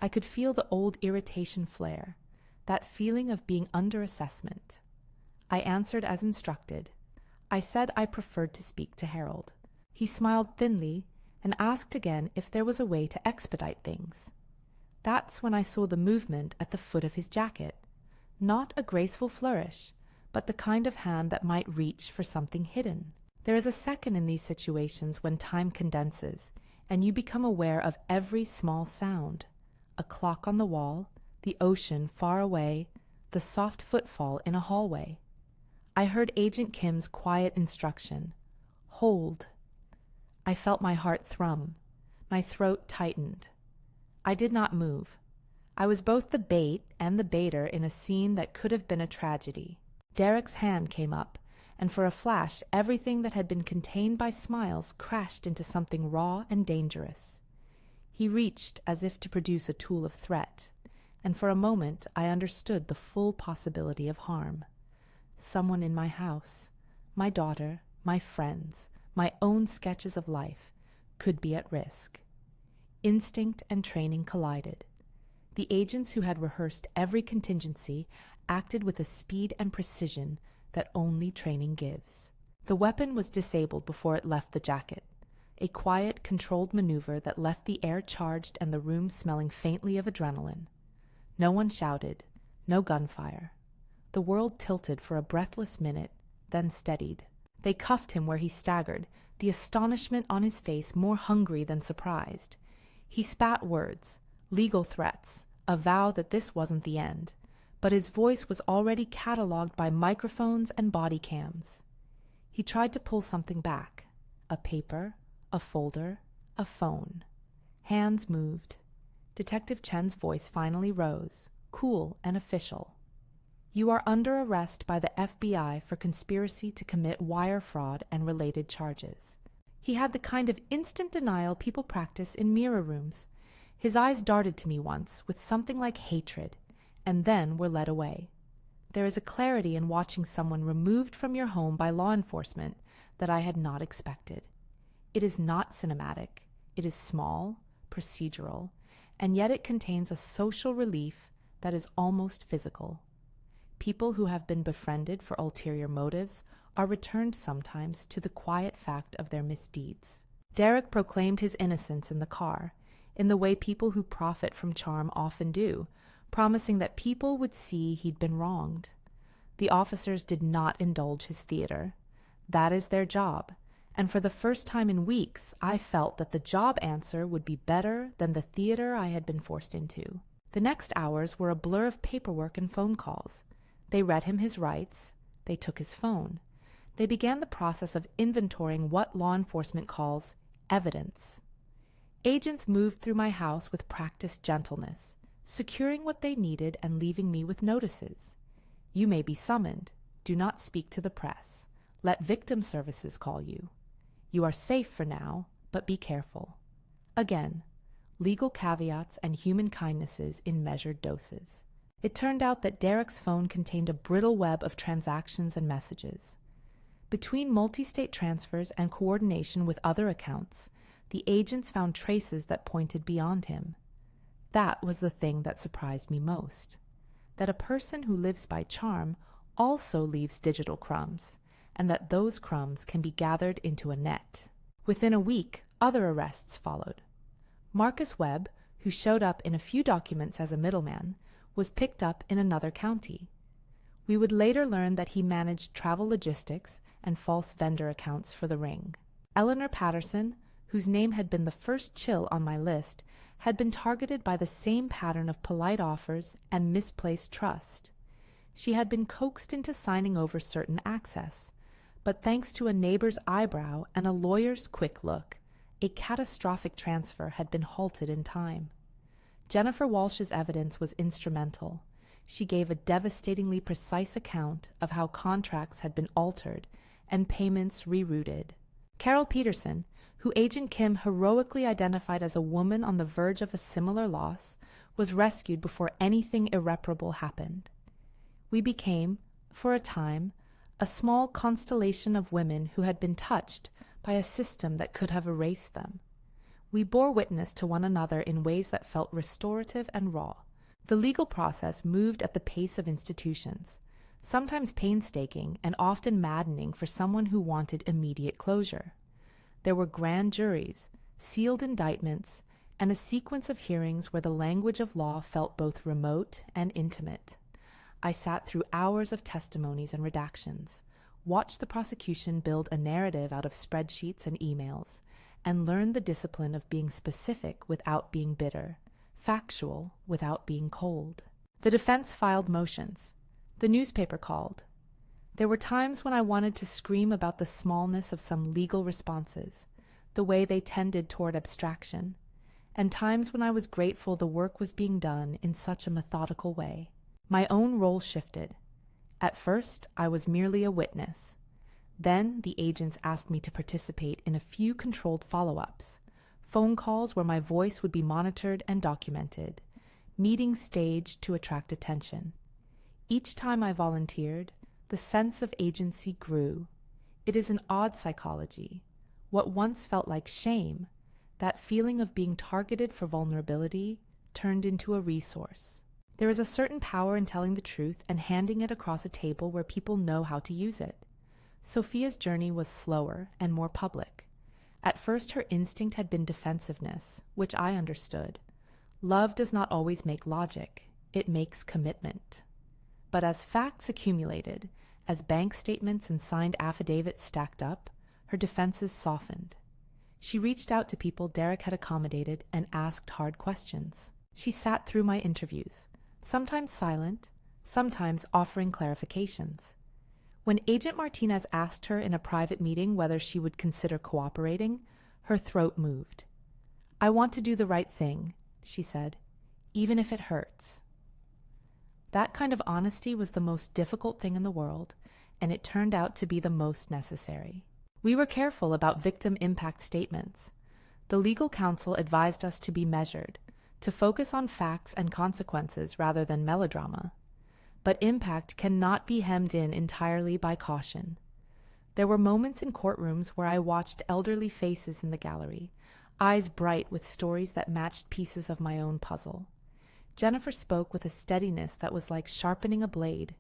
I could feel the old irritation flare, that feeling of being under assessment. I answered as instructed. I said I preferred to speak to Harold. He smiled thinly and asked again if there was a way to expedite things. That's when I saw the movement at the foot of his jacket. Not a graceful flourish, but the kind of hand that might reach for something hidden. There is a second in these situations when time condenses, and you become aware of every small sound. A clock on the wall, the ocean far away, the soft footfall in a hallway. I heard Agent Kim's quiet instruction. Hold. I felt my heart thrum. My throat tightened. I did not move. I was both the bait and the baiter in a scene that could have been a tragedy. Derek's hand came up, and for a flash everything that had been contained by smiles crashed into something raw and dangerous. He reached as if to produce a tool of threat, and for a moment I understood the full possibility of harm. Someone in my house, my daughter, my friends, my own sketches of life, could be at risk. Instinct and training collided. The agents who had rehearsed every contingency acted with a speed and precision that only training gives. The weapon was disabled before it left the jacket, a quiet, controlled maneuver that left the air charged and the room smelling faintly of adrenaline. No one shouted, no gunfire. The world tilted for a breathless minute, then steadied. They cuffed him where he staggered, the astonishment on his face more hungry than surprised. He spat words, legal threats, a vow that this wasn't the end, but his voice was already catalogued by microphones and body cams. He tried to pull something back, a paper, a folder, a phone. Hands moved. Detective Chen's voice finally rose, cool and official. You are under arrest by the FBI for conspiracy to commit wire fraud and related charges. He had the kind of instant denial people practice in mirror rooms. His eyes darted to me once with something like hatred, and then were led away. There is a clarity in watching someone removed from your home by law enforcement that I had not expected. It is not cinematic. It is small, procedural, and yet it contains a social relief that is almost physical. People who have been befriended for ulterior motives are returned sometimes to the quiet fact of their misdeeds. Derek proclaimed his innocence in the car, in the way people who profit from charm often do, promising that people would see he'd been wronged. The officers did not indulge his theater. That is their job, and for the first time in weeks I felt that the job answer would be better than the theater I had been forced into. The next hours were a blur of paperwork and phone calls. They read him his rights. They took his phone. They began the process of inventorying what law enforcement calls evidence. Agents moved through my house with practiced gentleness, securing what they needed and leaving me with notices. You may be summoned. Do not speak to the press. Let victim services call you. You are safe for now, but be careful. Again, legal caveats and human kindnesses in measured doses. It turned out that Derek's phone contained a brittle web of transactions and messages. Between multi-state transfers and coordination with other accounts, the agents found traces that pointed beyond him. That was the thing that surprised me most, that a person who lives by charm also leaves digital crumbs, and that those crumbs can be gathered into a net. Within a week, other arrests followed. Marcus Webb, who showed up in a few documents as a middleman, was picked up in another county. We would later learn that he managed travel logistics and false vendor accounts for the ring. Eleanor Patterson, whose name had been the first chill on my list, had been targeted by the same pattern of polite offers and misplaced trust. She had been coaxed into signing over certain access, but thanks to a neighbor's eyebrow and a lawyer's quick look, a catastrophic transfer had been halted in time. Jennifer Walsh's evidence was instrumental. She gave a devastatingly precise account of how contracts had been altered and payments rerouted. Carol Peterson, who Agent Kim heroically identified as a woman on the verge of a similar loss, was rescued before anything irreparable happened. We became, for a time, a small constellation of women who had been touched by a system that could have erased them. We bore witness to one another in ways that felt restorative and raw. The legal process moved at the pace of institutions, sometimes painstaking and often maddening for someone who wanted immediate closure. There were grand juries, sealed indictments, and a sequence of hearings where the language of law felt both remote and intimate. I sat through hours of testimonies and redactions, watched the prosecution build a narrative out of spreadsheets and emails, and learned the discipline of being specific without being bitter, factual without being cold. The defense filed motions. The newspaper called. There were times when I wanted to scream about the smallness of some legal responses, the way they tended toward abstraction, and times when I was grateful the work was being done in such a methodical way. My own role shifted. At first, I was merely a witness. Then the agents asked me to participate in a few controlled follow-ups, phone calls where my voice would be monitored and documented, meetings staged to attract attention. Each time I volunteered, the sense of agency grew. It is an odd psychology. What once felt like shame, that feeling of being targeted for vulnerability, turned into a resource. There is a certain power in telling the truth and handing it across a table where people know how to use it. Sophia's journey was slower and more public. At first, her instinct had been defensiveness, which I understood. Love does not always make logic. It makes commitment. But as facts accumulated, as bank statements and signed affidavits stacked up, her defenses softened. She reached out to people Derek had accommodated and asked hard questions. She sat through my interviews, sometimes silent, sometimes offering clarifications. When Agent Martinez asked her in a private meeting whether she would consider cooperating, her throat moved. "I want to do the right thing," she said, "even if it hurts." That kind of honesty was the most difficult thing in the world, and it turned out to be the most necessary. We were careful about victim impact statements. The legal counsel advised us to be measured, to focus on facts and consequences rather than melodrama. But impact cannot be hemmed in entirely by caution. There were moments in courtrooms where I watched elderly faces in the gallery, eyes bright with stories that matched pieces of my own puzzle. Jennifer spoke with a steadiness that was like sharpening a blade,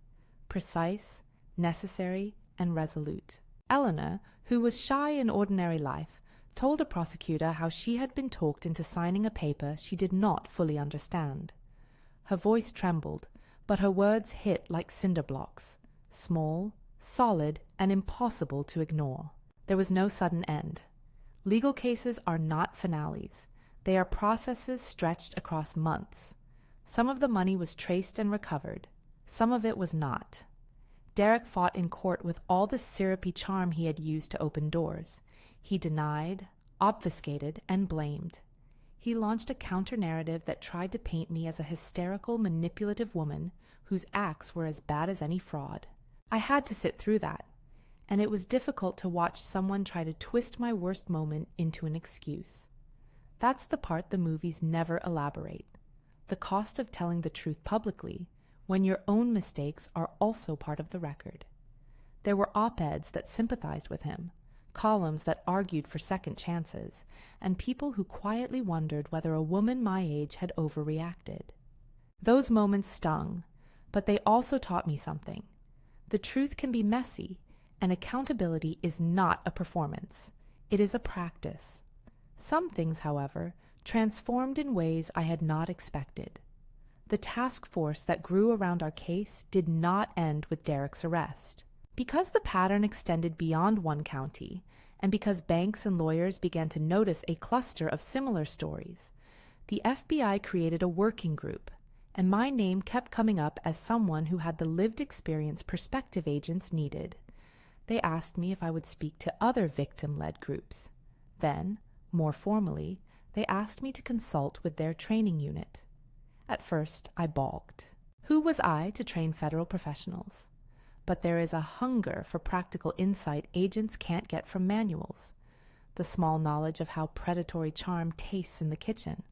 precise, necessary, and resolute. Eleanor, who was shy in ordinary life, told a prosecutor how she had been talked into signing a paper she did not fully understand. Her voice trembled, but her words hit like cinder blocks, small, solid, and impossible to ignore. There was no sudden end. Legal cases are not finales. They are processes stretched across months. Some of the money was traced and recovered. Some of it was not. Derek fought in court with all the syrupy charm he had used to open doors. He denied, obfuscated, and blamed. He launched a counter-narrative that tried to paint me as a hysterical, manipulative woman whose acts were as bad as any fraud. I had to sit through that, and it was difficult to watch someone try to twist my worst moment into an excuse. That's the part the movies never elaborate. The cost of telling the truth publicly, when your own mistakes are also part of the record. There were op-eds that sympathized with him, columns that argued for second chances, and people who quietly wondered whether a woman my age had overreacted. Those moments stung, but they also taught me something. The truth can be messy, and accountability is not a performance. It is a practice. Some things, however, transformed in ways I had not expected. The task force that grew around our case did not end with Derek's arrest. Because the pattern extended beyond one county, and because banks and lawyers began to notice a cluster of similar stories, the FBI created a working group, and my name kept coming up as someone who had the lived experience prospective agents needed. They asked me if I would speak to other victim-led groups. Then, more formally, they asked me to consult with their training unit. At first, I balked. Who was I to train federal professionals? But there is a hunger for practical insight agents can't get from manuals. The small knowledge of how predatory charm tastes in the kitchen,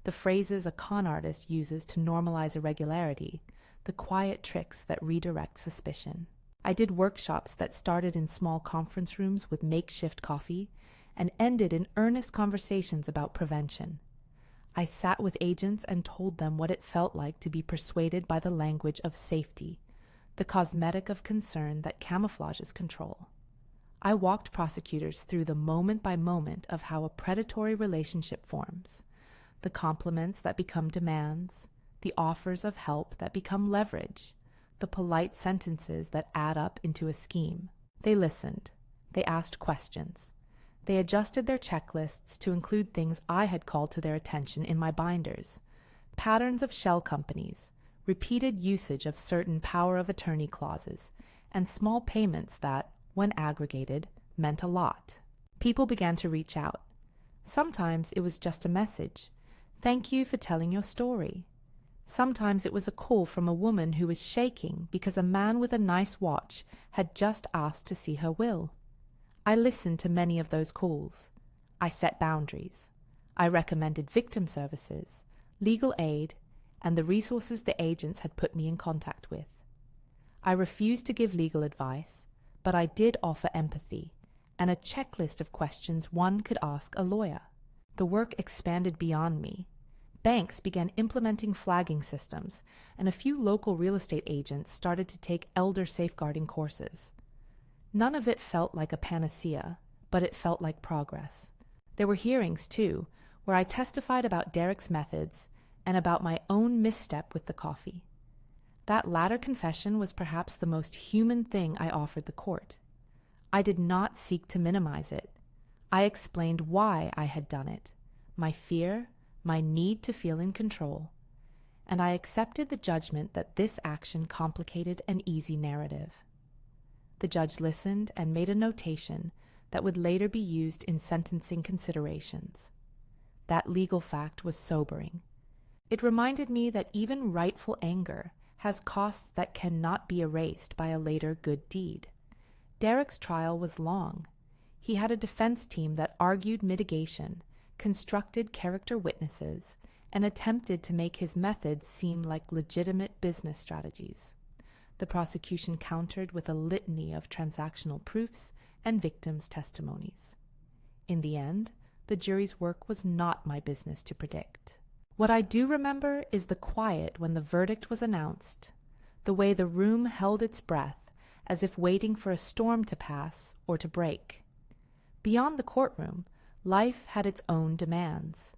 the phrases a con artist uses to normalize irregularity, the quiet tricks that redirect suspicion. I did workshops that started in small conference rooms with makeshift coffee and ended in earnest conversations about prevention. I sat with agents and told them what it felt like to be persuaded by the language of safety, the cosmetic of concern that camouflages control. I walked prosecutors through the moment by moment of how a predatory relationship forms, the compliments that become demands, the offers of help that become leverage, the polite sentences that add up into a scheme. They listened. They asked questions. They adjusted their checklists to include things I had called to their attention in my binders: patterns of shell companies, repeated usage of certain power of attorney clauses, and small payments that, when aggregated, meant a lot. People began to reach out. Sometimes it was just a message: "Thank you for telling your story." Sometimes it was a call from a woman who was shaking because a man with a nice watch had just asked to see her will. I listened to many of those calls. I set boundaries. I recommended victim services, legal aid, and the resources the agents had put me in contact with. I refused to give legal advice, but I did offer empathy and a checklist of questions one could ask a lawyer. The work expanded beyond me. Banks began implementing flagging systems, and a few local real estate agents started to take elder safeguarding courses. None of it felt like a panacea, but it felt like progress. There were hearings, too, where I testified about Derek's methods and about my own misstep with the coffee. That latter confession was perhaps the most human thing I offered the court. I did not seek to minimize it. I explained why I had done it, my fear, my need to feel in control, and I accepted the judgment that this action complicated an easy narrative. The judge listened and made a notation that would later be used in sentencing considerations. That legal fact was sobering. It reminded me that even rightful anger has costs that cannot be erased by a later good deed. Derek's trial was long. He had a defense team that argued mitigation, constructed character witnesses, and attempted to make his methods seem like legitimate business strategies. The prosecution countered with a litany of transactional proofs and victims' testimonies. In the end, the jury's work was not my business to predict. What I do remember is the quiet when the verdict was announced, the way the room held its breath as if waiting for a storm to pass or to break. Beyond the courtroom, life had its own demands.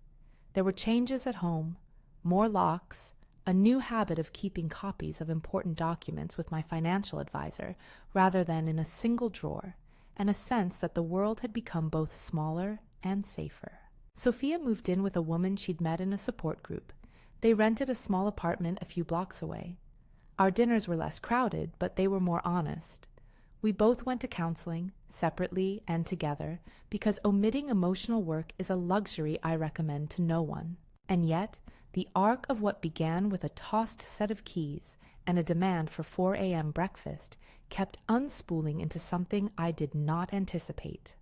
There were changes at home, more locks, a new habit of keeping copies of important documents with my financial advisor rather than in a single drawer, and a sense that the world had become both smaller and safer. Sophia moved in with a woman she'd met in a support group. They rented a small apartment a few blocks away. Our dinners were less crowded, but they were more honest. We both went to counseling, separately and together, because omitting emotional work is a luxury I recommend to no one. And yet, the arc of what began with a tossed set of keys and a demand for 4 a.m. breakfast kept unspooling into something I did not anticipate: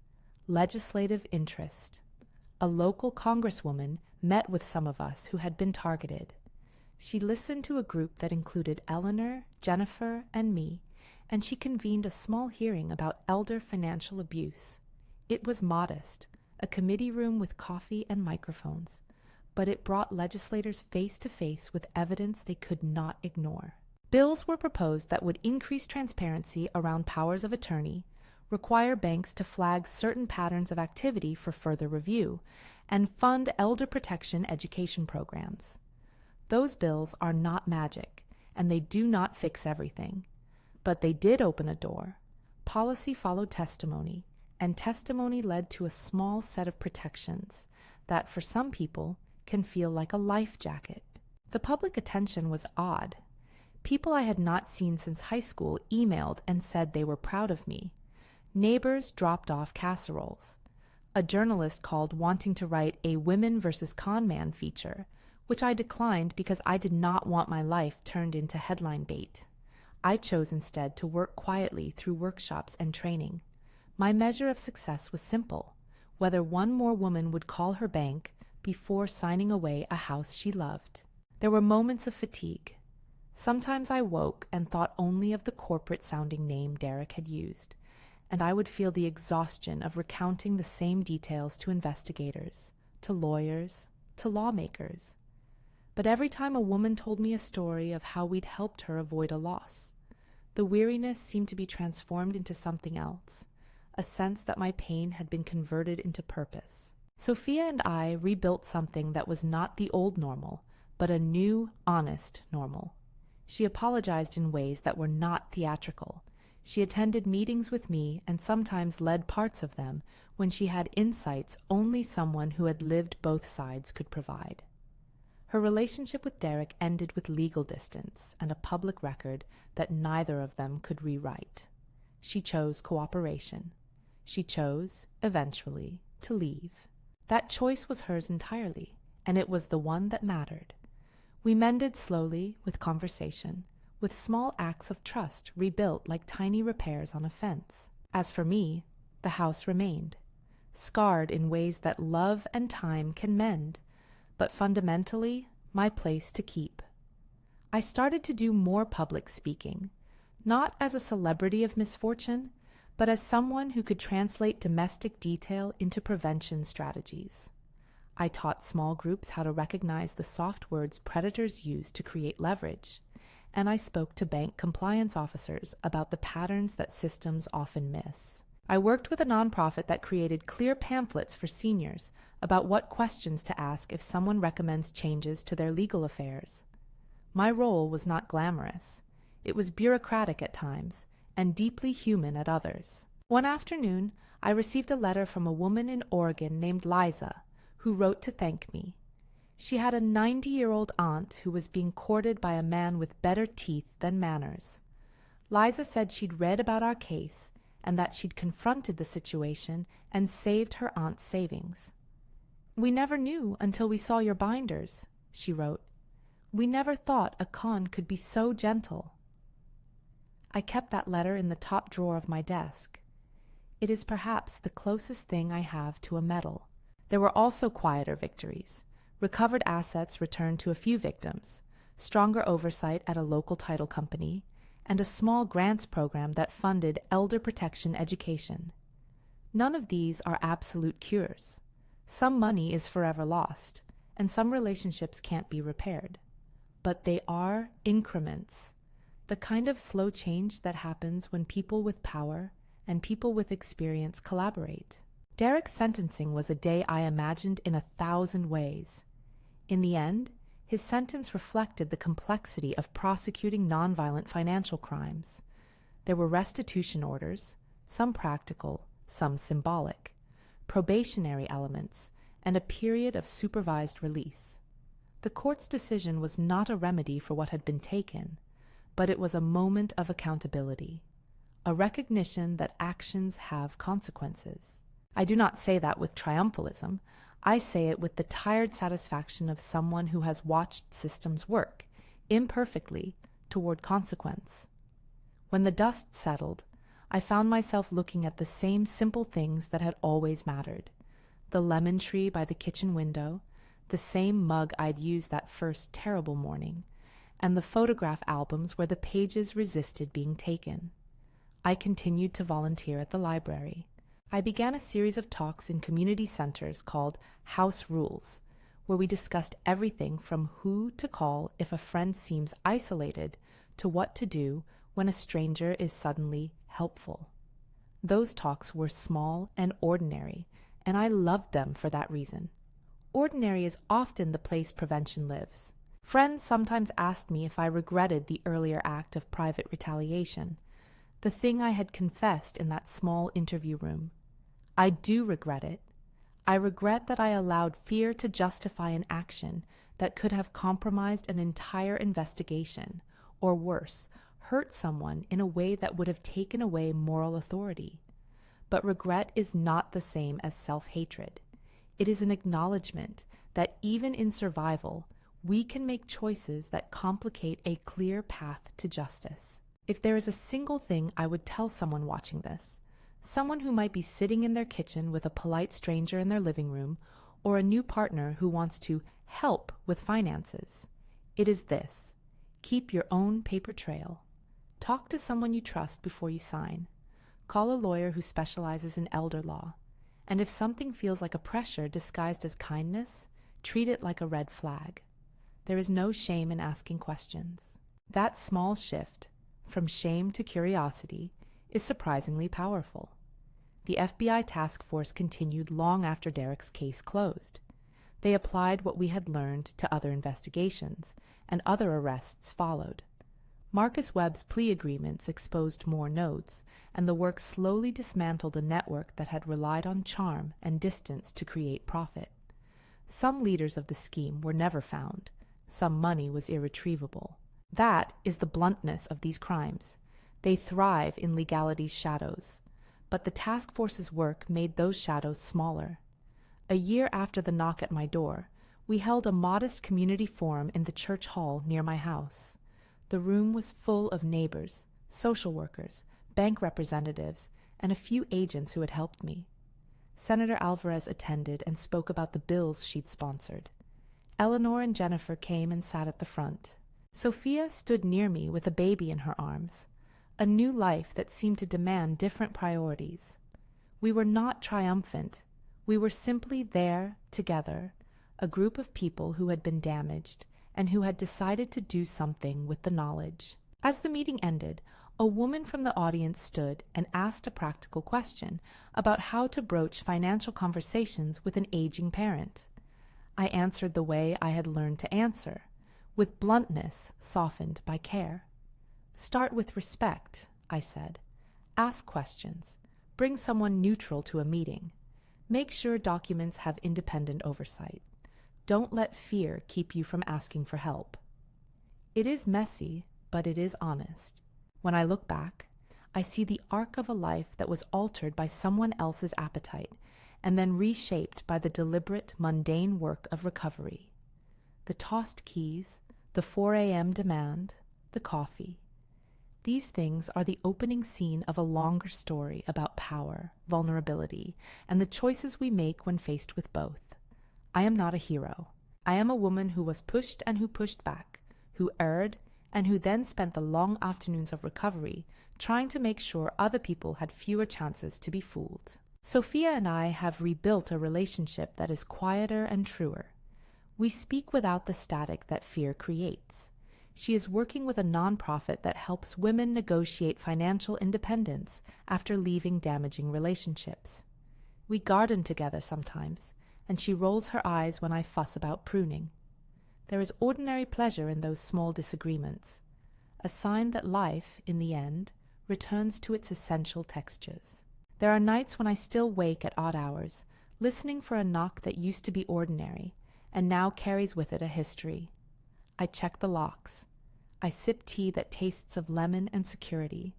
legislative interest. A local congresswoman met with some of us who had been targeted. She listened to a group that included Eleanor, Jennifer, and me, and she convened a small hearing about elder financial abuse. It was modest, a committee room with coffee and microphones, but it brought legislators face to face with evidence they could not ignore. Bills were proposed that would increase transparency around powers of attorney, require banks to flag certain patterns of activity for further review, and fund elder protection education programs. Those bills are not magic, and they do not fix everything. But they did open a door. Policy followed testimony, and testimony led to a small set of protections that, for some people, can feel like a life jacket. The public attention was odd. People I had not seen since high school emailed and said they were proud of me. Neighbors dropped off casseroles. A journalist called wanting to write a women versus con man feature, which I declined because I did not want my life turned into headline bait. I chose instead to work quietly through workshops and training. My measure of success was simple: whether one more woman would call her bank before signing away a house she loved. There were moments of fatigue. Sometimes I woke and thought only of the corporate-sounding name Derek had used, and I would feel the exhaustion of recounting the same details to investigators, to lawyers, to lawmakers. But every time a woman told me a story of how we'd helped her avoid a loss, the weariness seemed to be transformed into something else, a sense that my pain had been converted into purpose. Sophia and I rebuilt something that was not the old normal, but a new, honest normal. She apologized in ways that were not theatrical. She attended meetings with me and sometimes led parts of them when she had insights only someone who had lived both sides could provide. Her relationship with Derek ended with legal distance and a public record that neither of them could rewrite. She chose cooperation. She chose, eventually, to leave. That choice was hers entirely, and it was the one that mattered. We mended slowly, with conversation, with small acts of trust rebuilt like tiny repairs on a fence. As for me, the house remained, scarred in ways that love and time can mend, but fundamentally, my place to keep. I started to do more public speaking, not as a celebrity of misfortune, but as someone who could translate domestic detail into prevention strategies. I taught small groups how to recognize the soft words predators use to create leverage, and I spoke to bank compliance officers about the patterns that systems often miss. I worked with a nonprofit that created clear pamphlets for seniors about what questions to ask if someone recommends changes to their legal affairs. My role was not glamorous. It was bureaucratic at times and deeply human at others. One afternoon, I received a letter from a woman in Oregon named Liza, who wrote to thank me. She had a 90-year-old aunt who was being courted by a man with better teeth than manners. Liza said she'd read about our case and that she'd confronted the situation and saved her aunt's savings. "We never knew until we saw your binders," she wrote. "We never thought a con could be so gentle." I kept that letter in the top drawer of my desk. It is perhaps the closest thing I have to a medal. There were also quieter victories. Recovered assets returned to a few victims, stronger oversight at a local title company, and a small grants program that funded elder protection education. None of these are absolute cures. Some money is forever lost, and some relationships can't be repaired. But they are increments, the kind of slow change that happens when people with power and people with experience collaborate. Derek's sentencing was a day I imagined in 1,000 ways. In the end, his sentence reflected the complexity of prosecuting nonviolent financial crimes. There were restitution orders, some practical, some symbolic, probationary elements, and a period of supervised release. The court's decision was not a remedy for what had been taken, but it was a moment of accountability, a recognition that actions have consequences. I do not say that with triumphalism. I say it with the tired satisfaction of someone who has watched systems work, imperfectly, toward consequence. When the dust settled, I found myself looking at the same simple things that had always mattered. The lemon tree by the kitchen window, the same mug I'd used that first terrible morning, and the photograph albums where the pages resisted being taken. I continued to volunteer at the library. I began a series of talks in community centers called House Rules, where we discussed everything from who to call if a friend seems isolated to what to do when a stranger is suddenly helpful. Those talks were small and ordinary, and I loved them for that reason. Ordinary is often the place prevention lives. Friends sometimes asked me if I regretted the earlier act of private retaliation, the thing I had confessed in that small interview room. I do regret it. I regret that I allowed fear to justify an action that could have compromised an entire investigation, or worse, hurt someone in a way that would have taken away moral authority. But regret is not the same as self-hatred. It is an acknowledgement that even in survival, we can make choices that complicate a clear path to justice. If there is a single thing I would tell someone watching this, someone who might be sitting in their kitchen with a polite stranger in their living room, or a new partner who wants to help with finances, it is this: Keep your own paper trail. Talk to someone you trust before you sign. Call a lawyer who specializes in elder law. And if something feels like a pressure disguised as kindness, treat it like a red flag. There is no shame in asking questions. That small shift, from shame to curiosity, is surprisingly powerful. The FBI task force continued long after Derek's case closed. They applied what we had learned to other investigations, and other arrests followed. Marcus Webb's plea agreements exposed more nodes, and the work slowly dismantled a network that had relied on charm and distance to create profit. Some leaders of the scheme were never found. Some money was irretrievable. That is the bluntness of these crimes. They thrive in legality's shadows. But the task force's work made those shadows smaller. A year after the knock at my door, we held a modest community forum in the church hall near my house. The room was full of neighbors, social workers, bank representatives, and a few agents who had helped me. Senator Alvarez attended and spoke about the bills she'd sponsored. Eleanor and Jennifer came and sat at the front. Sophia stood near me with a baby in her arms, a new life that seemed to demand different priorities. We were not triumphant. We were simply there, together, a group of people who had been damaged and who had decided to do something with the knowledge. As the meeting ended, a woman from the audience stood and asked a practical question about how to broach financial conversations with an aging parent. I answered the way I had learned to answer, with bluntness softened by care. Start with respect, I said. Ask questions. Bring someone neutral to a meeting. Make sure documents have independent oversight. Don't let fear keep you from asking for help. It is messy, but it is honest. When I look back, I see the arc of a life that was altered by someone else's appetite and then reshaped by the deliberate, mundane work of recovery. The tossed keys, the 4 a.m. demand, the coffee. These things are the opening scene of a longer story about power, vulnerability, and the choices we make when faced with both. I am not a hero. I am a woman who was pushed and who pushed back, who erred, and who then spent the long afternoons of recovery trying to make sure other people had fewer chances to be fooled. Sophia and I have rebuilt a relationship that is quieter and truer. We speak without the static that fear creates. She is working with a nonprofit that helps women negotiate financial independence after leaving damaging relationships. We garden together sometimes, and she rolls her eyes when I fuss about pruning. There is ordinary pleasure in those small disagreements, a sign that life, in the end, returns to its essential textures. There are nights when I still wake at odd hours, listening for a knock that used to be ordinary, and now carries with it a history. I check the locks. I sip tea that tastes of lemon and security.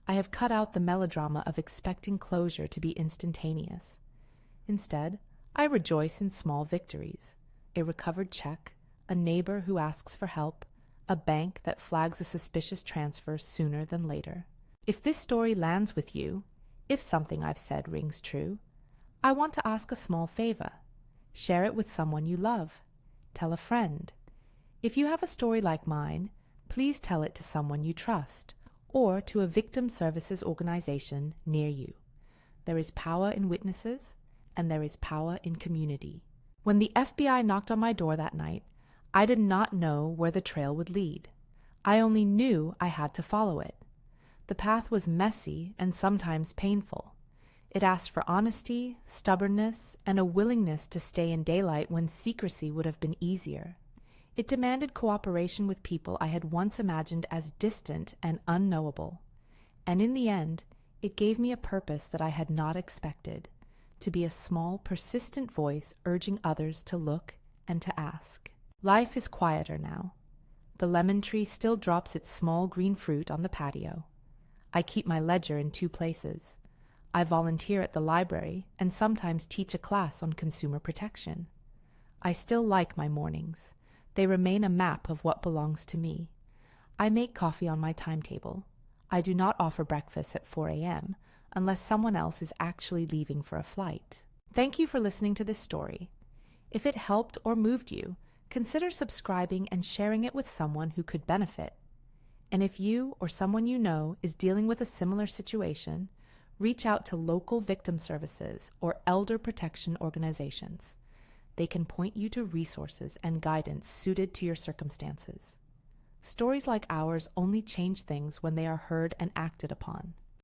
I have cut out the melodrama of expecting closure to be instantaneous. Instead, I rejoice in small victories: a recovered check, a neighbor who asks for help, a bank that flags a suspicious transfer sooner than later. If this story lands with you, if something I've said rings true, I want to ask a small favor. Share it with someone you love. Tell a friend. If you have a story like mine, please tell it to someone you trust or to a victim services organization near you. There is power in witnesses, and there is power in community. When the FBI knocked on my door that night, I did not know where the trail would lead. I only knew I had to follow it. The path was messy and sometimes painful. It asked for honesty, stubbornness, and a willingness to stay in daylight when secrecy would have been easier. It demanded cooperation with people I had once imagined as distant and unknowable. And in the end, it gave me a purpose that I had not expected: to be a small, persistent voice urging others to look and to ask. Life is quieter now. The lemon tree still drops its small green fruit on the patio. I keep my ledger in 2 places. I volunteer at the library and sometimes teach a class on consumer protection. I still like my mornings. They remain a map of what belongs to me. I make coffee on my timetable. I do not offer breakfast at 4 a.m. unless someone else is actually leaving for a flight. Thank you for listening to this story. If it helped or moved you, Consider subscribing and sharing it with someone who could benefit. And if you or someone you know is dealing with a similar situation, reach out to local victim services or elder protection organizations. They can point you to resources and guidance suited to your circumstances. Stories like ours only change things when they are heard and acted upon.